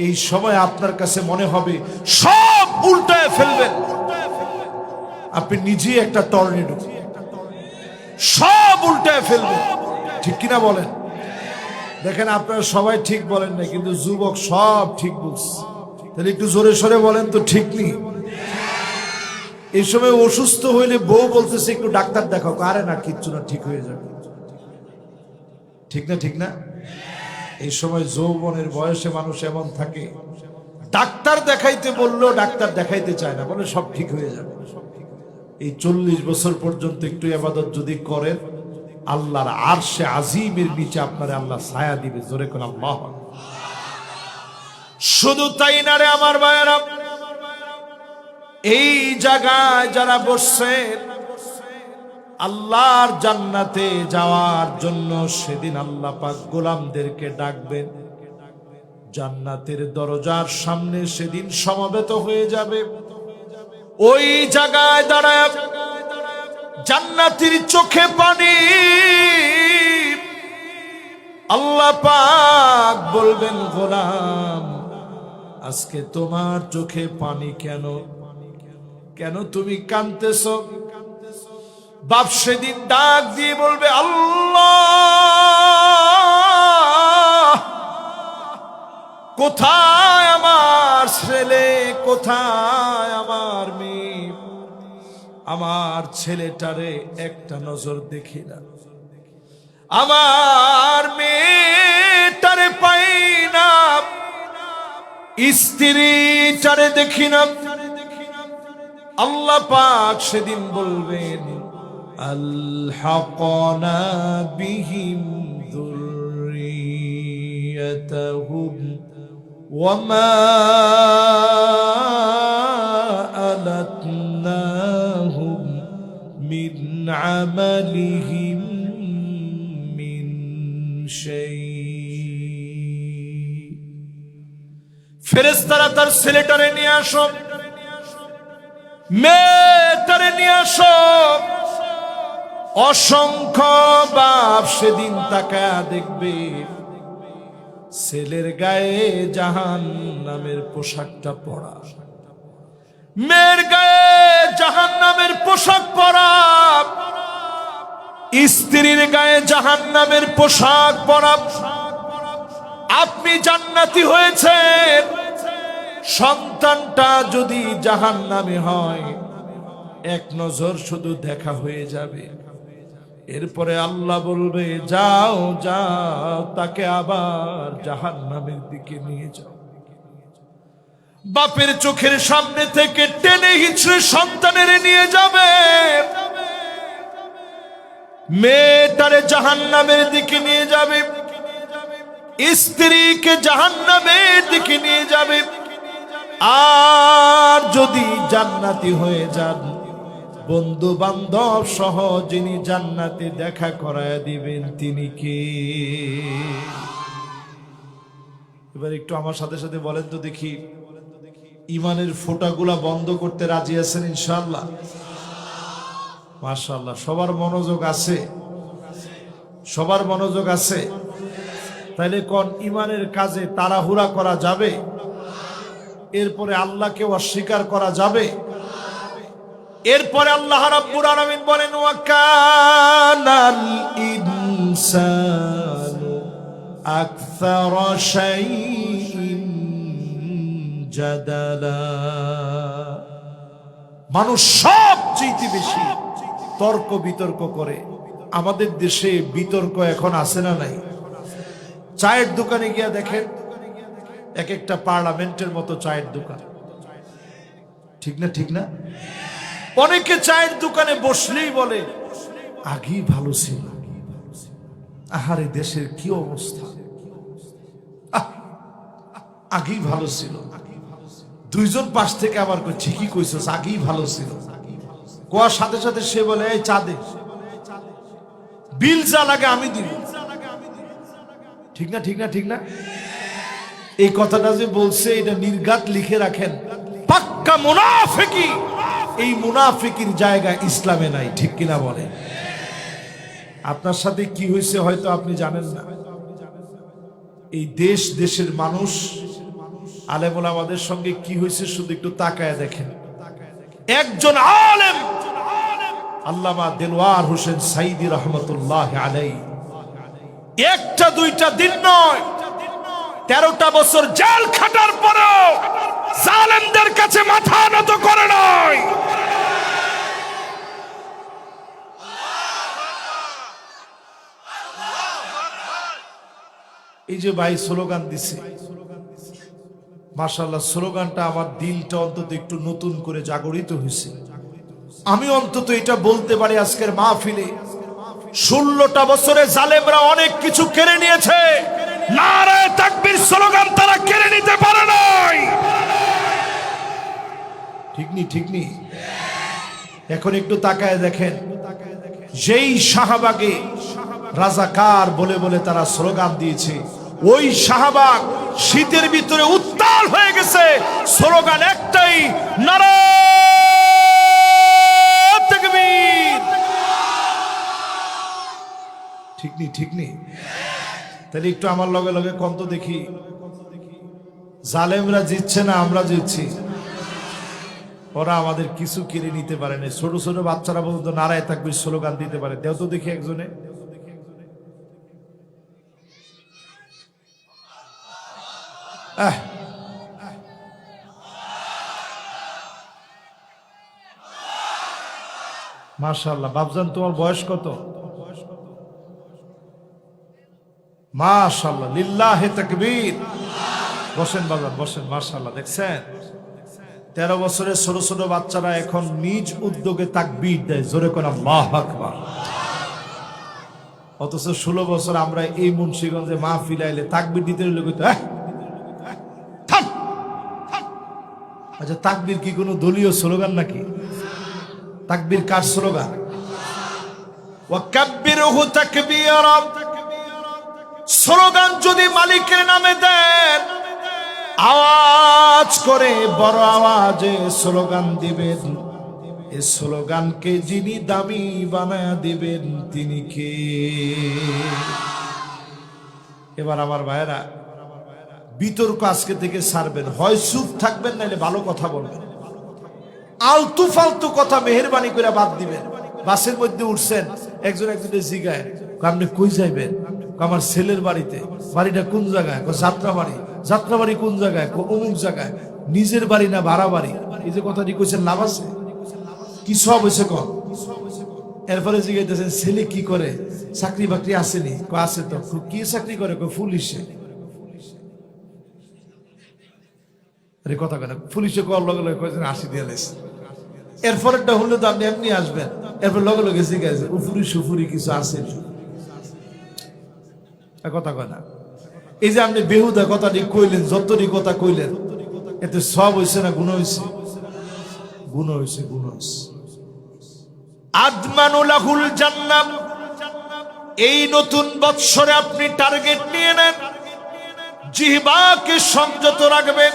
এই সময় আপনার কাছে মনে হবে সব উল্টায় ফেলবেন। আপনি নিজেই একটা টর্নেডো, সব উল্টায় ফেলবেন। ঠিক কিনা বলেন? দেখেন আপনারা সবাই ঠিক বলেন না, কিন্তু যুবক সব ঠিক বুঝছে। তাহলে একটু জোরে সরে বলেন তো ঠিক নেই। এই সময় অসুস্থ হইলে বউ বলতেছে একটু ডাক্তার দেখাও, আরে না কিচ্ছু না, ঠিক হয়ে যাবে। ঠিক না? ঠিক না? এই সময় যৌবনের বয়সে মানুষ এমন থাকে, ডাক্তার দেখাইতে বললেও ডাক্তার দেখাইতে চায় না, বলে সব ঠিক হয়ে যাবে। এই 40 বছর পর্যন্ত একটু ইবাদত যদি করেন, আল্লাহর আরশে আজিমের নিচে আপনারে আল্লাহ ছায়া দিবে। জোরে কোন আল্লাহ। শুধু তাই না রে আমার ভাইয়েরা, এই জায়গায় যারা বসছেন, আল্লাহর জান্নাতে যাওয়ার জন্য সেদিন আল্লাহ পাক গোলামদেরকে ডাকবেন। জান্নাতের দরজার সামনে সেদিন সমবেত হয়ে যাবে। ওই জায়গায় দাঁড়ায় জান্নাতীর চোখে পানি, আল্লাহ পাক বলবেন, গোলাম আজকে তোমার চোখে পানি কেন? কেন তুমি কাঁদতেছ? বাপ সেদিন ডাক দিয়ে বলবে, আল্লাহ কোথায় আমার ছেলে, কোথায় আমার মেয়ে? আমার ছেলেটারে একটা নজর দেখি না, আমার মেয়েটারে পাই না, স্ত্রীটারে দেখি না। আল্লাহ পাক সেদিন বলবেন, আলহাকনা বিহিম যুররিয়াতাহুম ওয়ামা আলাতনাহুম মিন আমালিহিম মিন শাই। ফেরেশতারা তার ছেলেটারে নিয়ে আসো, মেয়েটারে নিয়ে আসো। অসংখ্য বাপ সেদিন তাকায়া দেখবে ছেলের গায়ে জাহান্নামের পোশাকটা পরা, মেয়ের গায়ে জাহান্নামের পোশাক পরা, স্ত্রীর গায়ে জাহান্নামের পোশাক পরা। আপনি জান্নাতি হয়েছেন, সন্তানটা যদি জাহান্নামে হয়, এক নজর শুধু দেখা হয়ে যাবে। এরপরে আল্লাহ বলবে, যাও যাও, তাকে আবার জাহান্নামের দিকে নিয়ে যাও। বাপের চোখের সামনে থেকে টেনে হিচড়ে সন্তানের নিয়ে যাবে, মেয়েটারে জাহান্নামের দিকে নিয়ে যাবে, স্ত্রীকে জাহান্নামের দিকে নিয়ে যাবে। আর যদি জান্নাতি হয়ে যান, বন্ধু বান্ধব সহ যিনি জান্নাতে দেখা করায় দিবেন তিনি কে? এবার একটু আমার সাথে সাথে বলেন তো দেখি, ইমানের ফোঁটাগুলা বন্ধ করতে রাজি আছেন ইনশাআল্লাহ? মাশাআল্লাহ, সবার মনোযোগ আছে, সবার মনোযোগ আছে। তাইলে কোন ইমানের কাজে তাড়াহুড়া করা যাবে? এরপরে আল্লাহকে অস্বীকার করা যাবে? এরপরে আল্লাহ রাব্বুল আলামিন বলেন, ওয়া কানাল ইনসানু আকসারা শাইইন জাদালা। মানুষ সবচেয়ে বেশি তর্ক বিতর্ক করে। আমাদের দেশে বিতর্ক এখন আছে না নাই? চায়ের দোকানে গিয়া দেখেন, এক একটা পার্লামেন্টের মতো চায়ের দোকান, ঠিক না? ঠিক না? অনেকে চায়ের দোকানে বসলেই বলে আগেই ভালো ছিল। আহারে দেশের কি অবস্থা, আগেই ভালো ছিল। দুইজন পাশ থেকে আবার ঠিকই কইছস, আগেই ভালো ছিল। কোয়ার সাথে সাথে সে বলে, এই চা দে, বিল যা লাগে আমি দিব। ঠিক না? ঠিক না? ঠিক না? এই কথাটা যে বলছে এটা নির্ঘাত লিখে রাখেন, পাক্কা মুনাফিকি। এই মুনাফিকির জায়গা ইসলামে নাই, ঠিক কিনা বলে? আপনার সাথে কি হয়েছে হয়তো আপনি জানেন না। এই দেশ, দেশের মানুষ, আলেম ওলামাদের সঙ্গে কি হয়েছে শুধু একটু তাকায় দেখেন। একজন আলেম আল্লামা দেলওয়ার হোসেন সাইদি রহমতুল্লাহ আলাইহি একটা দুইটা দিন নয়, 13টা বছর জেল খাটার পরেও জালেমদের কাছে মাথা নত করে নাই। এই যে ভাই স্লোগান দিছে, মাশাআল্লাহ, স্লোগানটা আমার দিলটা অন্তত একটু নতুন করে জাগরিত হয়েছে। আমি অন্তত এটা বলতে পারি আজকের মাহফিলে, 16টা বছরে জালেমরা অনেক কিছু কেড়ে নিয়েছে, নারায়ে তাকবীর স্লোগান তারা কেড়ে নিতে পারে নাই। ঠিক নি? ঠিক নি? এখন একটু তাকায় দেখেন, যেই শাহবাগে রাজাকার বলে বলে তারা স্লোগান দিয়েছে, ওই শাহবাগ শীতের ভিতরে উত্তাল হয়ে গেছে। স্লোগান একটাই, নারায়ে তাকবীর। ঠিক নি? ঠিক নি? তাহলে একটু আমার লগে লগে কন্ত দেখি, জালেমরা জিতছে না আমরা জিতছি? ওরা আমাদের কিছু কেড়ে নিতে পারে না। ছোট ছোট বাচ্চারা পর্যন্ত নারায়ে তাকবীর স্লোগান দিতে পারে। দেও তো দেখি একজনে। মাশাআল্লাহ। বাপজান, তোমার বয়স কত? মাশাআল্লাহ, লিল্লাহে তাকবীর। বসেন বাজান, বসেন। মাশাআল্লাহ, দেখছেন 13 বছরের ছোট ছোট বাচ্চারা এখন নিজ উদ্যোগে তাকবীর দেয়। জোরে করে আল্লাহু আকবার। অথচ 16 বছর আমরা এই মুন্সিগঞ্জে মাহফিল আইলে তাকবীর দিতে হইলে কইতো, থাম। আচ্ছা, তাকবীর কি কোনো দলীয় স্লোগান নাকি? তাকবীর কার স্লোগান? ওয়াকাব্বিরহু তাকবীরা। স্লোগান যদি মালিকের নামে দেন, আওয়াজ করে বড় আওয়াজে স্লোগান দিবেন, এই স্লোগানকে যিনি দামি বানায়া দিবেন তিনি কে? এবার আমার ভাইয়েরা, বিতর্ক আজকে থেকে ছাড়বেন। হয় চুপ থাকবেন, নাইলে ভালো কথা বলবেন। আলতু ফালতু কথা মেহেরবানি করে বাদ দিবেন। বাসের মধ্যে উঠছেন, একজন একজনের জিগায়, আপনি কই যাইবেন? আমার ছেলের বাড়িতে। বাড়িটা কোন জায়গায়? যাত্রাবাড়ি। যাত্রাবাড়ি কোন জায়গায়? অমুক জায়গায়। নিজের বাড়ি না ভাড়া বাড়ি? এই যে কথাটি কইছেন, লাভ আছে? কি সব হয়েছে কম? এরপরে জিগাইতেছেন ছেলে কি করে, চাকরি বাকরি আসেনি? আছে তো। কি চাকরি করে? পুলিশে। আরে কথা কেন? পুলিশে কর লগে লগে কয়েছেন 80 দিয়ে লেছে। এরপরেরটা হলে তো আপনি এমনি আসবেন। এরপর লগে লগে জিজ্ঞাসা, উফুরি সুফুরি কিছু আসেনি? কথা কয় না। এই যে আপনি বেহুদা কথাটি কইলেন, যতটি কথা কইলেন, এতে সব হয়েছে না গুণ হয়েছে? গুণ হয়েছে, গুণ হয়েছে। আদমানু লাহুল জান্নাহ। এই নতুন বৎসরে আপনি টার্গেট নিয়ে নেন, জিহ্বাকে সংযত রাখবেন,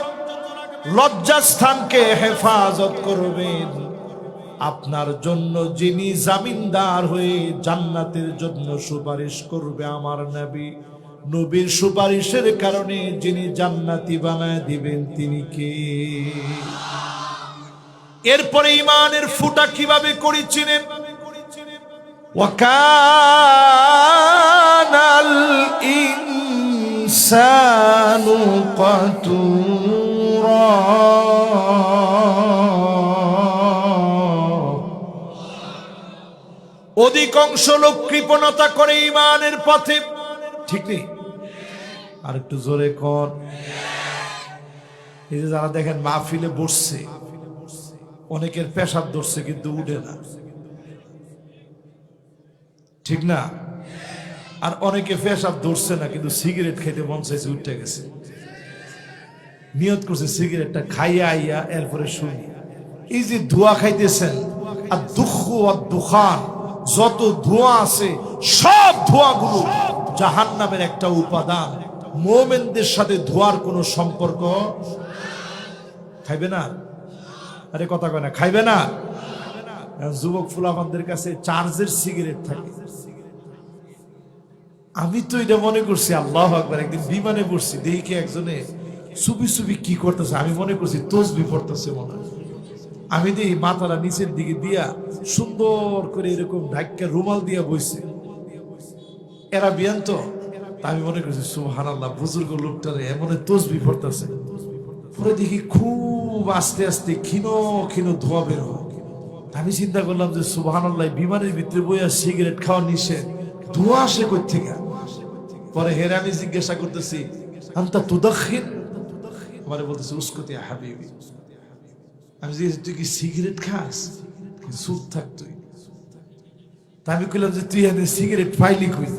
লজ্জাস্থানকে হেফাজত করবেন। আপনার জন্য যিনি জামিনদার হয়ে জান্নাতের জন্য সুপারিশ করবে আমার নবী, নবীর সুপারিশের কারণে যিনি জান্নাতি বানায় দিবেন তিনি কে? এরপরে ইমানের ফুটা কিভাবে করেছিলেন? ওয়াকানাল ইনসানু কাতুরা, অধিকাংশ লোক কৃপণতা করে ইমানের পথে, ঠিক নেই? আর একটু জোরে কর। এই যে যারা দেখেন মাহফিলে বসছে, অনেকের পেশাব ধরছে কিন্তু উঠে না, ঠিক না? আর অনেকে পেশাব ধরছে না কিন্তু সিগারেট খেতে মন চাইছে, উঠে গেছে, নিয়ত করছে সিগারেটটা খাইয়া আইয়া এরপরে শুনি। এই যে ধোঁয়া খাইতেছেন, আর দুঃখ আর দুখান, যত ধোঁয়া আছে সব ধোঁয়াগুলো জাহান্নামের একটা উপাদান। মুমিনদের সাথে ধোঁয়ার কোনো সম্পর্ক। খাইবে না? আরে কথা কয় না, খাইবে না? যুবক ফুলাফানদের কাছে চার্জের সিগারেট থাকে। আমি তো এটা মনে করছি, আল্লাহু আকবার, একদিন বিমানে বসছি, দেখি একজনে চুপি চুপি কি করতেছে, আমি মনে করছি তসবিহ পড়তেছে মনে হয়। আমি দেখি মাথাটা নিচের দিকে দিয়া সুন্দর করে এরকম ঢাকা রুমাল দিয়া বইছে, এরা বিয়ান তো। আমি মনে করছি সুবহানাল্লাহ, বুজুর্গ লোকটারে এমন তসবিহ পড়তেছে। পরে দেখি খুব আস্তে আস্তে ক্ষীণ ক্ষীণ ধোঁয়া বের হয়। আমি চিন্তা করলাম যে সুবহানাল্লাহ, বিমানের ভিতরে বইয়া সিগারেট খাওয়া নিষেধ, ধোঁয়া আসে কই থেকে? পরে হেরে আমি জিজ্ঞাসা করতেছি, আনতা তুদাখিন? আমারে বলতেছে উস্কুতি ইয়া হাবিবি। আমি জিজ্ঞেস, তুই কি সিগারেট খাস? চুপ থাক তুই। তা আমি কইলাম যে তুই এনে সিগারেট পাইলি কই?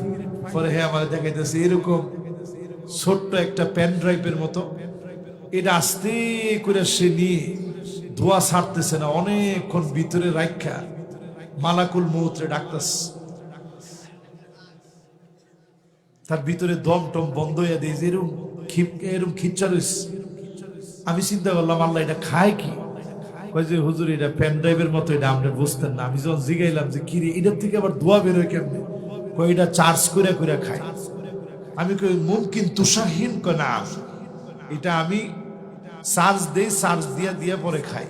পরে হ্যাঁ আমার দেখাইতেছে এরকম ছোট্ট একটা পেন ড্রাইভের মতো, এটা আস্তে করে সে নিয়ে ধোঁয়া ছাড়তেছে না, অনেকক্ষণ ভিতরে রাখা মালাকুল মউতরে ডাকতেছে। তার ভিতরে দম টম বন্ধ হয়ে দিয়ে এরকম খিচ্চা রয়েছে। আমি চিন্তা করলাম, আল্লাহ এটা খায় কি? কয় যে হুজুর এটা পেন ড্রাইভের মতো, এটা আমরা বুঝতেন না। আমি যখন জিগাইলাম যে কি রে, এটার থেকে আবার ধোঁয়া বেরোয় কেমনে? কয় এটা চার্জ করে করে খায়। আমি কই মুমকিন তুষাহীন? কয় না, এটা আমি চার্জ দেই, চার্জ দিয়া দিয়া পরে খাই।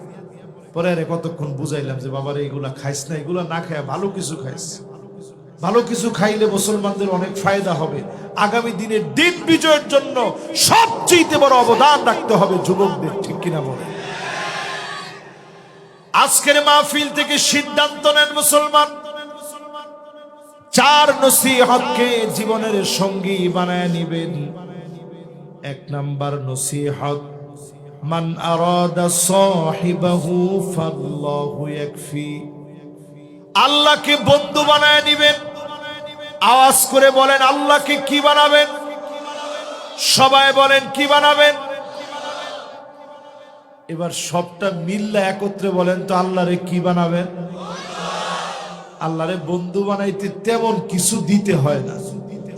পরে আরে কতক্ষণ বুঝাইলাম যে বাবার এইগুলা খাইস না, এগুলা না খায় ভালো কিছু খাইস। ভালো কিছু খাইলে মুসলমানদের অনেক ফায়দা হবে। আগামী দিনে দিন বিজয়ের জন্য সবচেয়ে বড় অবদান রাখতে হবে যুবকদের, ঠিক কিনা বলে? আজকের মাহফিল থেকে সিদ্ধান্ত নেন মুসলমান, 4 নসিহতকে জীবনের সঙ্গী বানায় নিবেন। 1 নাম্বার নসিহত, মান আরাদা সাহিবাহু ফাল্লাহু ইয়াকফি। আল্লাহকে বন্ধু বানায় নিবেন। আওয়াজ করে বলেন, আল্লাহকে কি বানাবেন? সবাই বলেন কি বানাবেন? এবার সবটা মিল্লা একত্রে বলেন তো, আল্লাহরে কি বানাবেন? আল্লাহরে বন্ধু বানাইতে তেমন কিছু দিতে হয় না,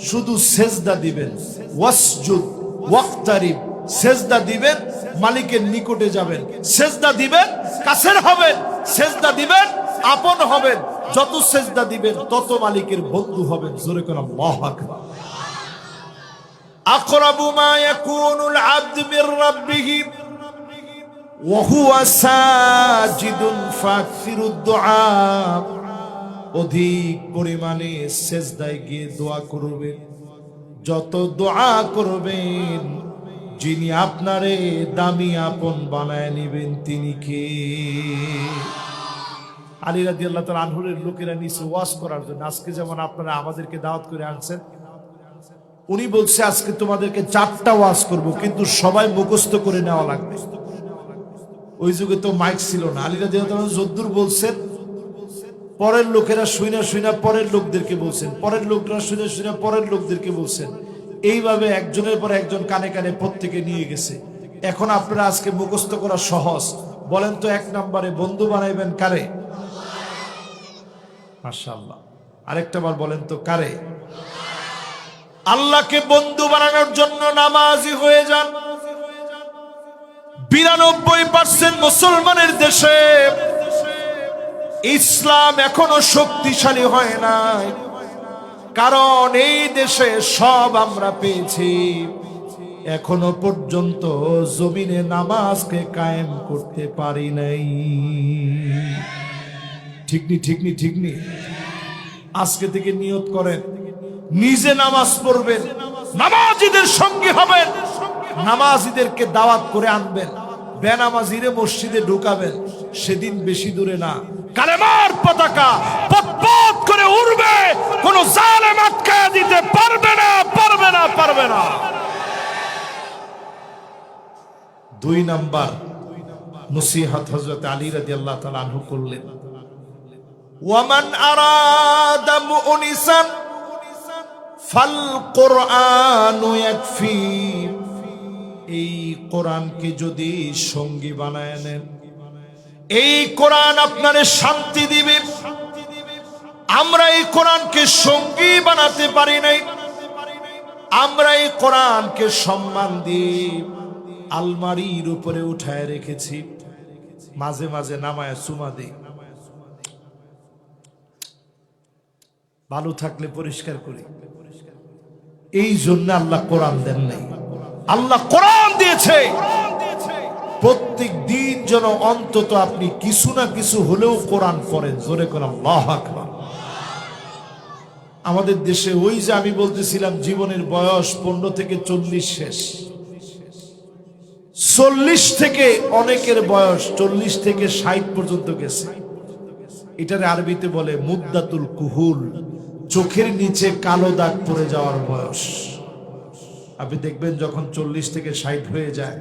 শুধু সেজদা দিবেন। ওয়াসজুদ ওয়াক্তারিব, সেজদা দিবেন, মালিকের নিকটে যাবেন। সেজদা দিবেন, কাছের হবেন। সেজদা দিবেন, আপন হবেন। যত সেজদা দিবেন তত মালিকের বন্ধু হবেন। জোরে করে আল্লাহু আকবার। আকরাবু মা ইয়াকুনুল আবদ মির রাব্বিহি ওয়া হুয়া সাজিদুন ফাকসিরুদ দুআ। অধিক পরিমাণে সেজদায় গিয়ে দোয়া করবেন। যত দোয়া করবেন, যিনি আপনারে দামি আপন বানায় নেবেন তিনি কে? আলী রাদিয়াল্লাহু তাআলা আনহুর লোকেরা নিচে ওয়াজ করার জন্য, আজকে যেমন আপনারা আমাদেরকে দাওয়াত করে আনছেন, উনি বলছে আজকে তোমাদেরকে 4টা ওয়াজ করব, কিন্তু সবাই মুখস্থ করে নেওয়া লাগবে। ওই যুগে তো মাইক ছিল না। আলী রাদিয়াল্লাহু তাআলা যদ্দুর বলছেন, পরের লোকেরা শুইনা শুইনা পরের লোকদেরকে বলছেন, পরের লোকরা শুইনা শুইনা পরের লোকদেরকে বলছেন। এইভাবে একজনের পর একজন কানে কানে প্রত্যেকে নিয়ে গেছে। এখন আপনারা আজকে মুখস্থ করা সহজ। বলেন তো 1 নম্বরে বন্ধু বানাইবেন কারে? মাশাআল্লাহ। আরেকটা বার বলেন তো কারে? আল্লাহকে বন্ধু বানানোর জন্য নামাজি হয়ে যান, 92% মুসলমানের দেশে ইসলাম এখনো শক্তিশালী হয় নাই, কারণ এই দেশে সব আমরা পেয়েছি, এখনো পর্যন্ত জমিনে নামাজকে কায়েম করতে পারি নাই। ঠিক নি। আজকে থেকে নিয়ত করেন, নিজে নামাজ পড়বেন, নামাজীদের সঙ্গী হবেন, নামাজীদেরকে দাওয়াত করে আনবেন, বেনামাজিরে মসজিদে ঢুকাবেন। সেদিন বেশি দূরে না, কালেমার পতাকা পথ করে উড়বে, কোন জালেম আটকায় দিতে পারবে না। 2 নাম্বার নসিহত হযরত আলী রাদিয়াল্লাহু তাআলা আনহু করলেন, ওয়ামান আরাদা মুনিসান ফাল কুরআনু ইয়াকফি। এই কোরআনকে যদি সঙ্গী বানায় নেন, এই কোরআন আপনারে শান্তি দিবে। আমরা এই কোরআনকে সঙ্গী বানাতে পারি নাই, আমরা এই কোরআনকে সম্মান দিয়ে আলমারির উপরে উঠায় রেখেছি, মাঝে মাঝে নামায় চুমা দিই, ভালো থাকলে পরিষ্কার করি। এই জন্য আল্লাহ কোরআন দেন নাই। আল্লাহ কোরআন দিয়েছে প্রত্যেক দিন যেন অন্তত আপনি কিছু না কিছু হলেও কোরআন পড়েন। জোরে কোরআন আল্লাহু আকবার। আমাদের দেশে ওই যে আমি বলতেছিলাম জীবনের বয়স 15 থেকে 40 শেষ, 40 থেকে অনেকের বয়স 40 থেকে 60 পর্যন্ত গেছে। এটারে আরবিতে বলে মুদ্দাতুল কুহুল, চোখের নিচে কালো দাগ পড়ে যাওয়ার বয়স। আপনি দেখবেন যখন 40 থেকে 60 হয়ে যায়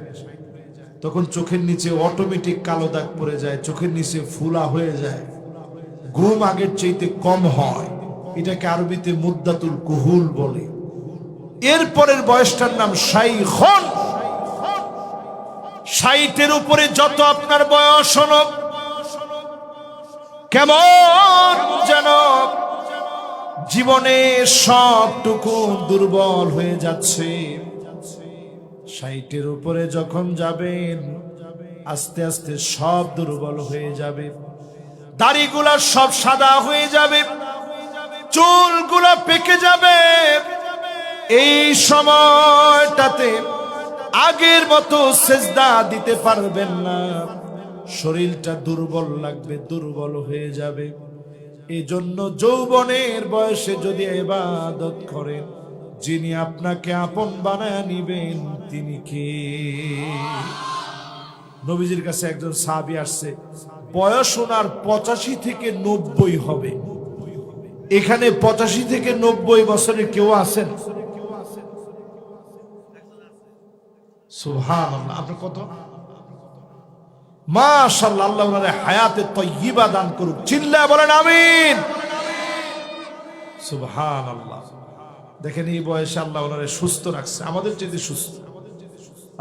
তখন চোখের নিচে অটোমেটিক কালো দাগ পড়ে যায়, চোখের নিচে ফুলা হয়ে যায়, ঘুম আগের চাইতে কম হয়। এটাকে আরবিতে মুদ্দাতুল কুহুল বলে। এরপরের বয়সটার নাম শাইখুন। 60-এর উপরে যত আপনার বয়স হলো, কেমন যেন জীবনে সবটুকু দুর্বল হয়ে যাচ্ছে। 60-এর উপরে যখন যাবেন আস্তে আস্তে সব দুর্বল হয়ে যাবে, দাড়িগুলা সব সাদা হয়ে যাবে, চুলগুলা পেকে যাবে। এই সময়টাতে আগের মতো সেজদা দিতে পারবেন না, শরীরটা দুর্বল লাগবে, দুর্বল হয়ে যাবে। এই জন্য যৌবনের বয়সে যদি ইবাদত করেন, যিনি আপনাকে আপন বানায় নিবেন তিনি কে? নবীজির কাছে একজন সাহাবী আসছে, বয়স ওনার 85 থেকে 90 হবে। এখানে 85 থেকে 90 বছরের কেউ আছেন? সুবহানাল্লাহ। আপনার কত? মাশাআল্লাহ। আল্লাহ ওনারে হায়াতে তাইয়্যিবা দান করুক। চিল্লায় বলেন আমিন। সুবহানাল্লাহ। দেখেন এই বয়সে আল্লাহ ওনারে সুস্থ রাখছে, আমাদের চেয়ে সুস্থ।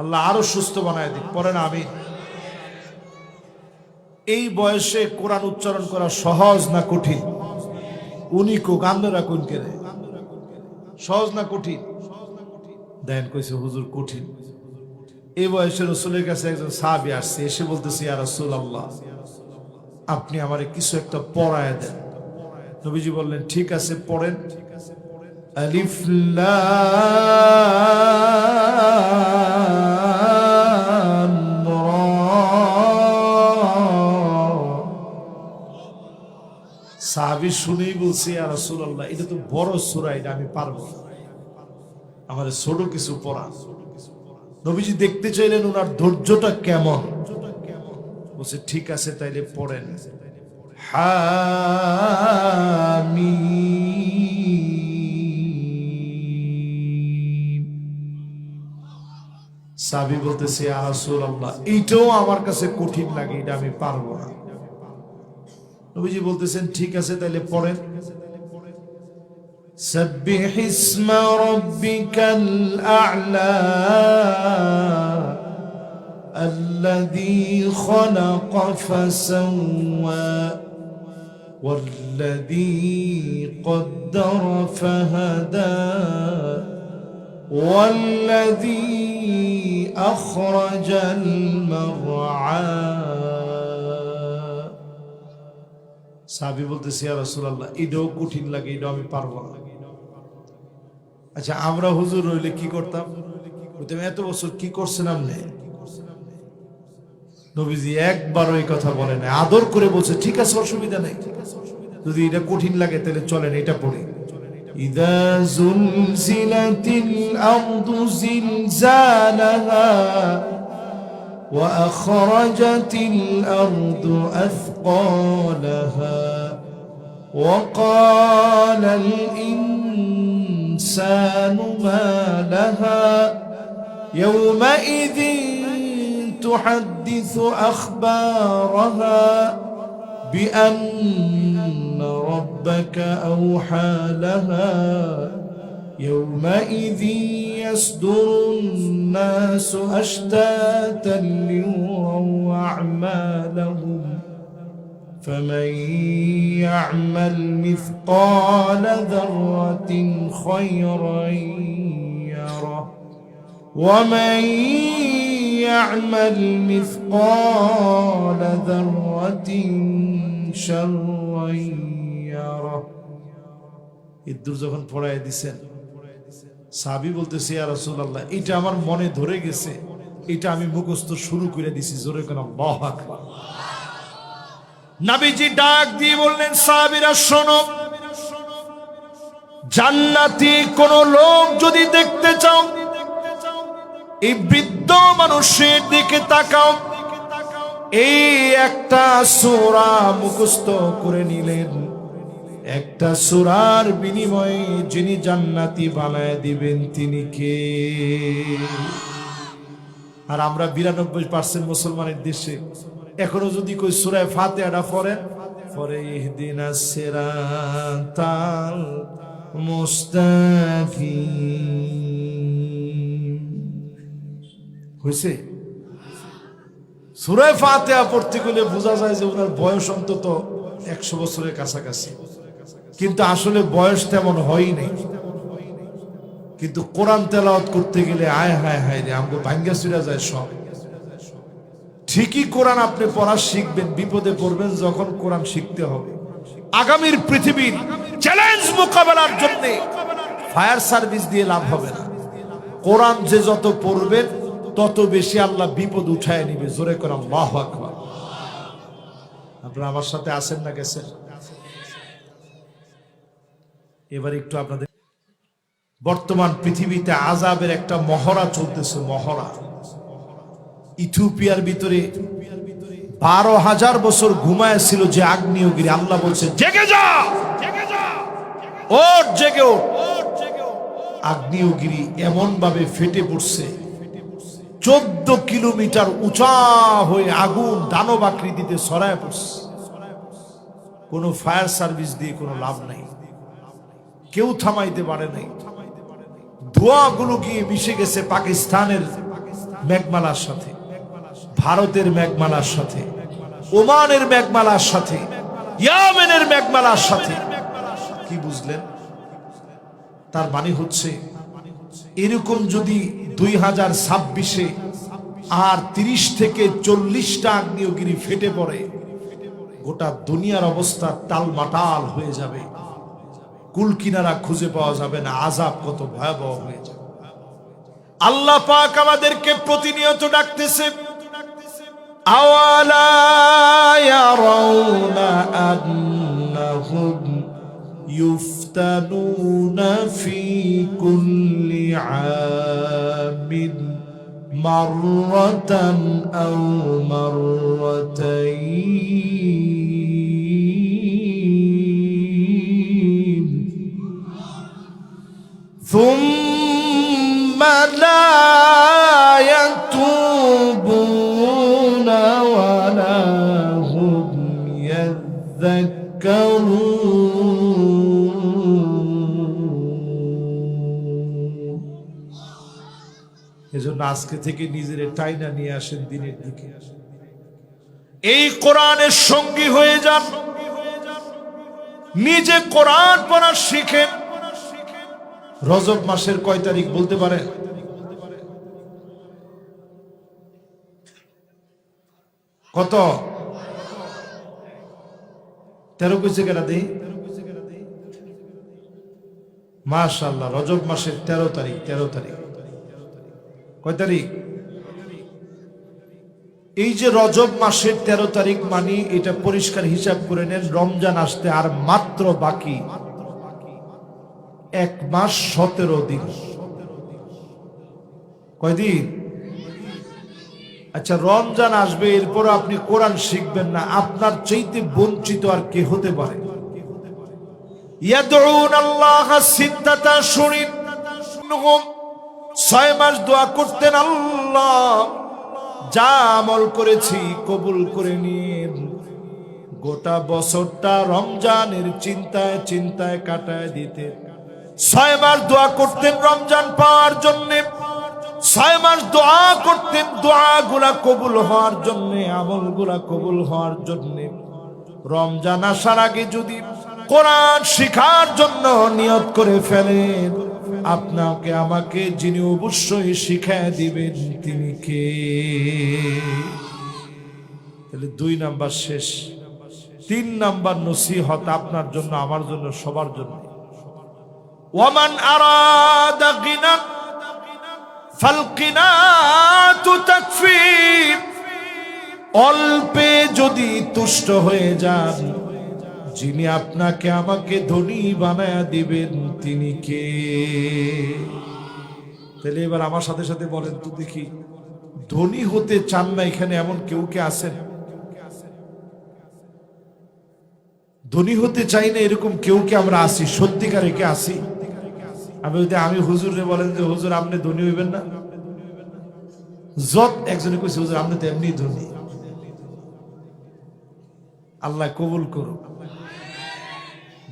আল্লাহ আরো সুস্থ বানায় দিক। পড়েন আমিন। এই বয়সে কোরআন উচ্চারণ করা সহজ না কঠিন? উনি কো গান্ধরা কোন কেরে সহজ না কঠিন? দেন কইছে হুজুর কঠিন। এই বয়সে রাসূলের কাছে একজন সাহাবী আসছে, এসে বলতেছে ইয়া রাসূলুল্লাহ, আপনি আমারে কিছু একটা পড়ায় দেন। নবীজি বললেন ঠিক আছে পড়েন। আলিফ লাম রা। সাহাবী শুনেই বলছে ইয়া রাসূলুল্লাহ, এটা তো বড় সূরা, এটা আমি পারবো না, আমারে ছোট কিছু পড়া। নবীজি দেখতে চাইলেন ওনার ধৈর্যটা কেমন। বলছে ঠিক আছে তাইলে পড়েন। হামিম। সাহাবী বলতেছে ইয়া রাসূলুল্লাহ, এইটাও আমার কাছে কঠিন লাগে, এটা আমি পারবো না। নবীজি বলতেছেন ঠিক আছে তাইলে পড়েন। سبح اسم ربك الأعلى الذي خلق فسوى والذي قدر فهدى ওয়াল্লাযী আখরাজাল মারআ। সাহাবী বলতেছে, ইয়া রাসূলুল্লাহ, এটাও কঠিন লাগে, এটা আমি পারবো না। আচ্ছা, আমরা হুজুর হইলে কি করতাম? বলতাম, এত বছর কি করছেন আপনি? নবীজি একবার ওই কথা বলে না, আদর করে বলছে, ঠিক আছে, অসুবিধা নেই, যদি এটা কঠিন লাগে তাহলে চলেন এটা পড়ি। ইযা জুলজিলাতিল আরদু জিলজালাহা ওয়া আখরাজাতিল আরদু আথকালাহা ওয়া ক্বালাল ইনসানু মা লাহা ইয়াওমাইযিন তুহাদ্দিসু আখবারাহা بأن ربك أوحى لها يومئذ يصدر الناس أشتاتا ليروا أعمالهم فمن يعمل مثقال ذرة خيرا يره ومن يعمل مثقال ذرة شرا يره। ইদ্দুর যখন পড়ায় দিছেন, সাহাবী বলতেছে, ইয়া রাসূলুল্লাহ, এটা আমার মনে ধরে গেছে, এটা আমি মুখস্থ শুরু করে দিছি। জোরে কেন আল্লাহু আকবার। নবীজি ডাক দিয়ে বললেন, সাহাবীরা শোনো, জান্নাতি কোন লোক যদি দেখতে চাও, এই বৃদ্ধ মানুষের দিকে তাকাও। এই একটা সূরা মুখস্থ করে নিলেন, একটা সূরার বিনিময়ে যিনি জান্নাতি বানায় দিবেন তিনি কে? আর আমরা 92% মুসলমানের দেশে এখনো যদি কই সূরা ফাতিহাটা পড়েন, পরে ইহদিনাস সিরাতাল মুস্তাকিম হইছে। সূরা ফাতিহা পড়তে গেলে বোঝা যায় যে ওনার বয়স অন্তত 100 বছরের কাছাকাছি, কিন্তু আসলে বয়স তেমন হয়ই নাই। কিন্তু কোরআন তেলাওয়াত করতে গেলে আয় হায় হায় রে, আমাকে ভাঙ্গা চুরা যায় সব। ঠিকই কোরআন আপনি পড়া শিখবেন, বিপদে পড়বেন যখন কোরআন শিখতে হবে। আগামীর পৃথিবীর চ্যালেঞ্জ মোকাবেলার জন্য ফায়ার সার্ভিস দিয়ে লাভ হবে না। কোরআন যে যত পড়বেন তত বেশি আল্লাহ বিপদ উঠায় নিবে। জোরে করে আল্লাহু আকবার। আপনারা আমার সাথে আছেন না গেছেন? এবার একটু আপনাদের, বর্তমান পৃথিবীতে আযাবের একটা মহড়া চলতেছে। মহড়া ইথিওপিয়ার ভিতরে 12,000 বছর ঘুমায় ছিল যে আগ্নেয়গিরি, আল্লাহ বলছে জেগে যা, ওঠ জেগে ওঠ। আগ্নেয়গিরি এমন ভাবে ফেটে পড়ছে, 14 কিলোমিটার উঁচা হয়ে আগুন দানব আকৃতিতে ছড়ায় পড়ছে। কোনো ফায়ার সার্ভিস দিয়ে কোনো লাভ নাই, কেউ থামাইতে পারে নাই। ধোঁয়াগুলো গিয়ে মিশে গেছে পাকিস্তানের মেঘমালার সাথে, ভারতের মেঘমালার সাথে, ওমানের মেঘমালার সাথে, ইয়েমেনের মেঘমালার সাথে। কি বুঝলেন? তার মানে হচ্ছে এরকম যদি 2026-এ আর 30 থেকে 40টা আগ্নেয়গিরি ফেটে পড়ে, গোটা দুনিয়ার অবস্থা টালমাটাল হয়ে যাবে, কুল কিনারা খুঁজে পাওয়া যাবে না। আযাব কত ভয়াবহ হয়ে যাবে। আল্লাহ পাক আমাদেরকে প্রতিনিয়ত ডাকতেছে, আওয়ালা ইয়ারাউনা আন্নাহুম ইফতানুনা ফি কুল্লি আমিন মাররাতান আও মাররাতাইন ثم لا يتوبون ولا هم يذكرون। এজন্য আজকে থেকে নিজের টাইনা নিয়ে আসেন দিনের দিকে, এই কোরআনের সঙ্গী হয়ে যান, নিজে কোরআন পড়া শিখেন। রজব মাসের কয় তারিখ বলতে পারেন? কত? 13 কইছে কেনা দেই? মাশাআল্লাহ, রজব মাসের 13 তারিখ। 13 তারিখ কয় তারিখ? এই যে রজব মাসের 13 তারিখ মানে এটা পরিষ্কার হিসাব করে নেন, রমজান আসতে আর মাত্র বাকি 1 মাস 17 দিন। কয়দিন? আচ্ছা, রমজান আসবে, এরপর আপনি কোরআন শিখবেন না, আপনার চাইতে বঞ্চিত আর কে হতে পারে? ইয়াদউন আল্লাহ সিত্তাতা শুনিন, 6 মাস দোয়া করতেন, আল্লাহ যা আমল করেছি কবুল করে নিন। গোটা বছরটা রমজানের চিন্তায় চিন্তায় কাটায় দিতেন। 6 মাস দোয়া করতেন রমজান পাওয়ার জন্যে, 6 মাস দোয়া করতেন দোয়াগুলা কবুল হওয়ার জন্যে, আমলগুলা কবুল হওয়ার জন্যে। রমজান আসার আগে যদি কোরআন শিখার জন্য নিয়ত করে ফেলেন, আপনাকে আমাকে যিনি অবশ্যই শিখায় দিবেন তিনি কে? তাহলে 2 নাম্বার শেষ। 3 নাম্বার নসিহত আপনার জন্য, আমার জন্য, সবার জন্য। ওয়ামান আরাদা গিনা ফালকিনাতু তাকফি, অল্পে যদি তুষ্ট হয়ে যান, যিনি আপনাকে আমাকে ধনী বানায়া দিবেন তিনি কে? তাহলে এবার আমার সাথে সাথে বলেন তো দেখি, ধনী হতে চান না এখানে এমন কেউ কে আছেন? ধনী হতে চাই না এরকম কেউ কে আমরা আসি? সত্যিকারে কে আসি? আমি হুজুরে বলেন যে হুজুর আপনি ধনী হইবেন না, যত একজনে কইছে হুজুর আপনি তো এমনি ধনী। আল্লাহ কবুল করুন।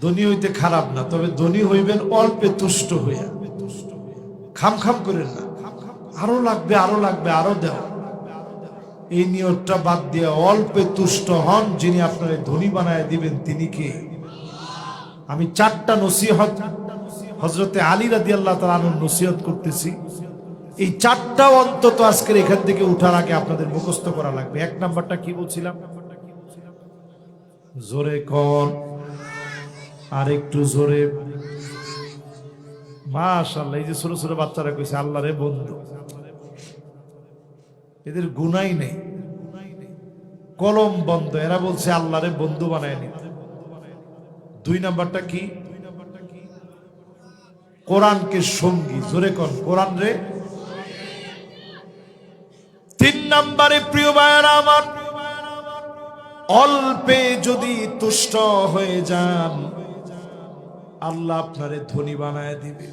ধনী হইতে খারাপ না, তবে ধনী হইবেন অল্পে তুষ্ট হইয়া, খাম খাম করেন না, আরো লাগবে আরো লাগবে আরো দেও, এই নিয়তটা বাদ দিয়ে অল্পে তুষ্ট হন, যিনি আপনার ধনী বানায় দিবেন তিনি কে? আমি 4টা নসিহত হযরতে আলী রাদিয়াল্লাহু তাআলা আনহুর নসিহত করতেছি, এই 4টা অন্তত আজকের এখান থেকে উঠার আগে আপনাদের মুখস্থ করা লাগবে। 1 নাম্বারটা কি বলছিলাম? জোরে কোন, আর একটু জোরে। মাশাআল্লাহ, এই যে ছোট ছোট বাচ্চারা কইছে আল্লাহরে বন্ধু, এদের গুনাই নেই, কলম বন্ধ, এরা বলছে আল্লাহরে বন্ধু বানায় নিতে। 2 নাম্বারটা কি? কোরআনকে সঙ্গী, জোরে কোন, কোরআন রে। 3 নাম্বারে প্রিয় ভাইরা আমার, অল্পে যদি তুষ্ট হয়ে যান, আল্লাহ আপনারে ধনী বানায় দিবে।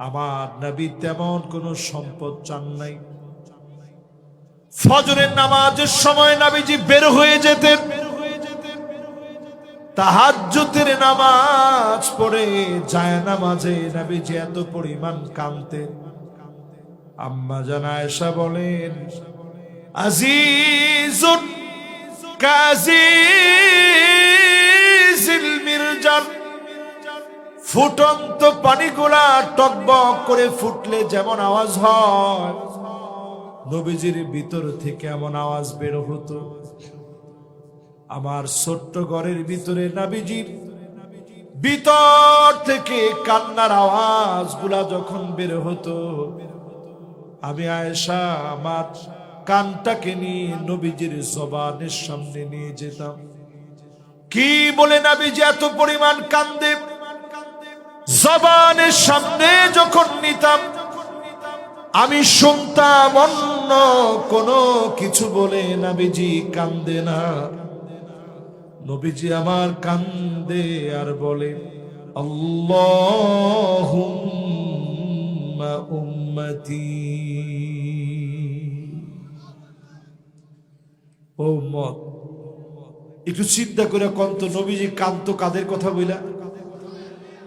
আমার নবী তেমন কোন সম্পদ চান নাই। ফজরের নামাজের সময় নবীজি বের হয়ে যেতেন, তাহাজ্জুদের নামাজ পড়ে যায় নামাজে নবীজি এত পরিমাণ কাঁদতেন। আম্মা জান আয়েশা বলেন, আজিজুন কাজিজিল মিরজাল, ফুটন্ত পানিগুলা টকবক করে ফুটলে যেমন আওয়াজ হয়, নবীজির ভিতর থেকে এমন আওয়াজ বের হতো। আমার ছোট্ট ঘরের ভিতরে নবীজির ভিতর থেকে কান্নার আওয়াজগুলা যখন বের হতো, আমি আয়েশা আমার কানটাকে নিয়ে নবীজির জবানের সামনে নিয়ে যেতাম। কি বলে নবীজি এত পরিমাণ কান্দে, জবানের সামনে যখন নিতাম আমি শুনতাম অন্য কোনো কিছু বলে নবীজি কান্দে না। নবীজি আমার কান্দে আর বলে, আল্লাহুম্মা উম্মতি। ও উম্মত, একটু চিন্তা করে কোন তো নবীজি কাঁদতো কাদের কথা বইলা?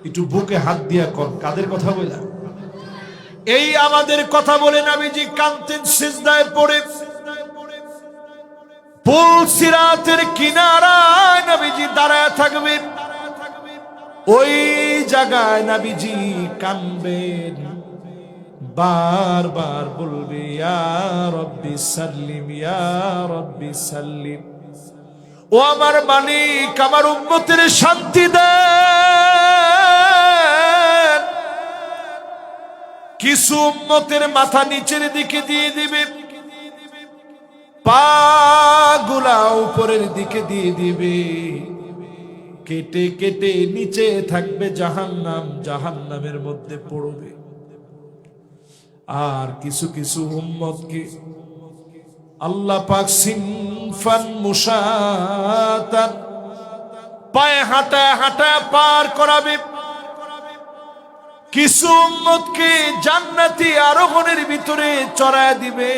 একটু বুকে হাত দিয়া কোন কাদের কথা বইলা? এই আমাদের কথা বলে নবীজি কাঁদতেন সিজদায় পড়ে। পুল সিরাতের কিনারায় নবীজি দাঁড়ায় থাকবেন, ওই জায়গায় নবীজি কাঁদবেন, বারবার বলবে ইয়া রব্বি সাল্লিম, ইয়া রব্বি সাল্লিম। ও আমার মালিক, আমার উম্মতের শান্তি দেন। কিছু উম্মতের মাথা নিচের দিকে দিয়ে দিবে, পা গুলা উপরের দিকে দিয়ে দিবে, কেটে কেটে নিচে থাকবে জাহান্নাম, জাহান্নামের মধ্যে পড়বে। আর কিছু কিছু উম্মতকে আল্লাহ পাক সিনফান মুশাতান পায়ে হাঁটা হাঁটা পার করাবে। কিছু উম্মতকে জান্নাতি আরোহণের ভিতরে চড়ায় দিবে,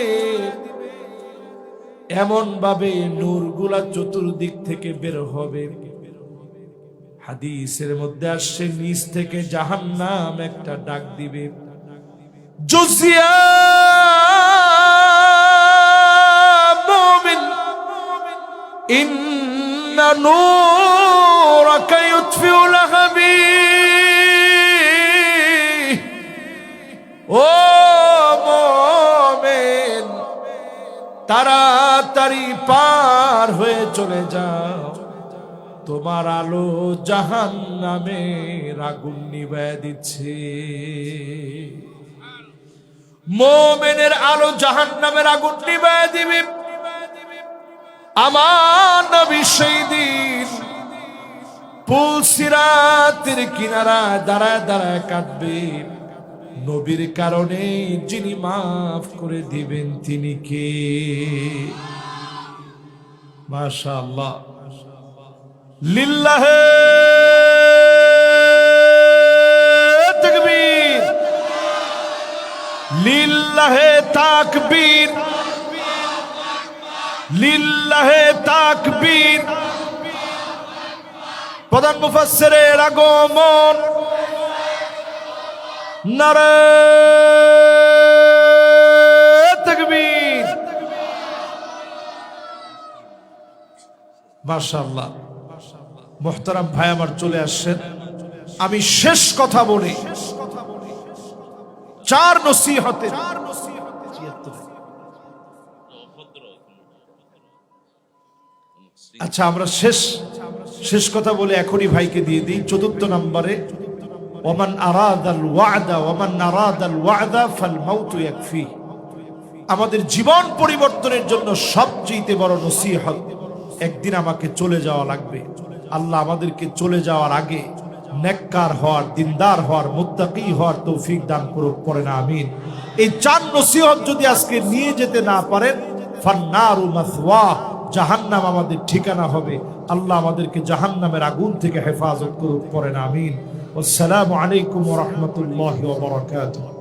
এমন ভাবে নূরগুলা চতুর্দিক থেকে বের হবে। হাদিসের মধ্যে আসছে নিচ থেকে জাহান্নাম একটা ডাক দিবে, জুজিয়া মুমিন ইন্না নূরাকা ইউতফিউ লাহাবি। ও মুমিন, তাড়াতাড়ি পার হয়ে চলে যাও, তোমার আলো জাহান্নামের আগুন নিভায় দিচ্ছে। মুমিনের আলো জাহান্নামের আগুন নিভায় দিবে। আমার নবী সেই দিন পুল সিরাতের কিনারায় দাঁড়ায় দাঁড়ায় কাঁদবে। নবীর কারণে যিনি মাফ করে দিবেন তিনি কে? মাশাআল্লাহ, লিল্লাহে তাকবীর, লিল্লাহে তাকবীর, লিল্লাহে তাকবীর। প্রধান মুফাসসিরের আগমন, নারে তাকবীর। মাশাআল্লাহ, মুহতারাম ভাই আমার চলে আসছেন। আমি শেষ কথা বলি, চার নসিহতে, আচ্ছা আমরা শেষ কথা বলে এখনই ভাইকে দিয়ে দিই। চতুর্থ নম্বরে ওমান আরাদাল ওয়াদা ওমান আরাদাল ওয়াদা ফাল মাউতু ইয়াকফি। আমাদের জীবন পরিবর্তনের জন্য সবচেয়ে বড় নসিহত, একদিন আমাকে চলে যাওয়া লাগবে। আল্লাহ আমাদেরকে চলে যাওয়ার আগে নেককার হওয়ার, দিনদার হওয়ার, মুত্তাকি হওয়ার তৌফিক দান করুক, পড়েন আমিন। এই চার নসিহত যদি আজকে নিয়ে যেতে না পারেন, ফান্নারু মাসওয়া, জাহান্নাম আমাদের ঠিকানা হবে। আল্লাহ আমাদেরকে জাহান্নামের আগুন থেকে হেফাজত করুক, পড়েন আমিন। আসসালামু আলাইকুম ওয়া রাহমাতুল্লাহি ওয়া বারাকাতুহু।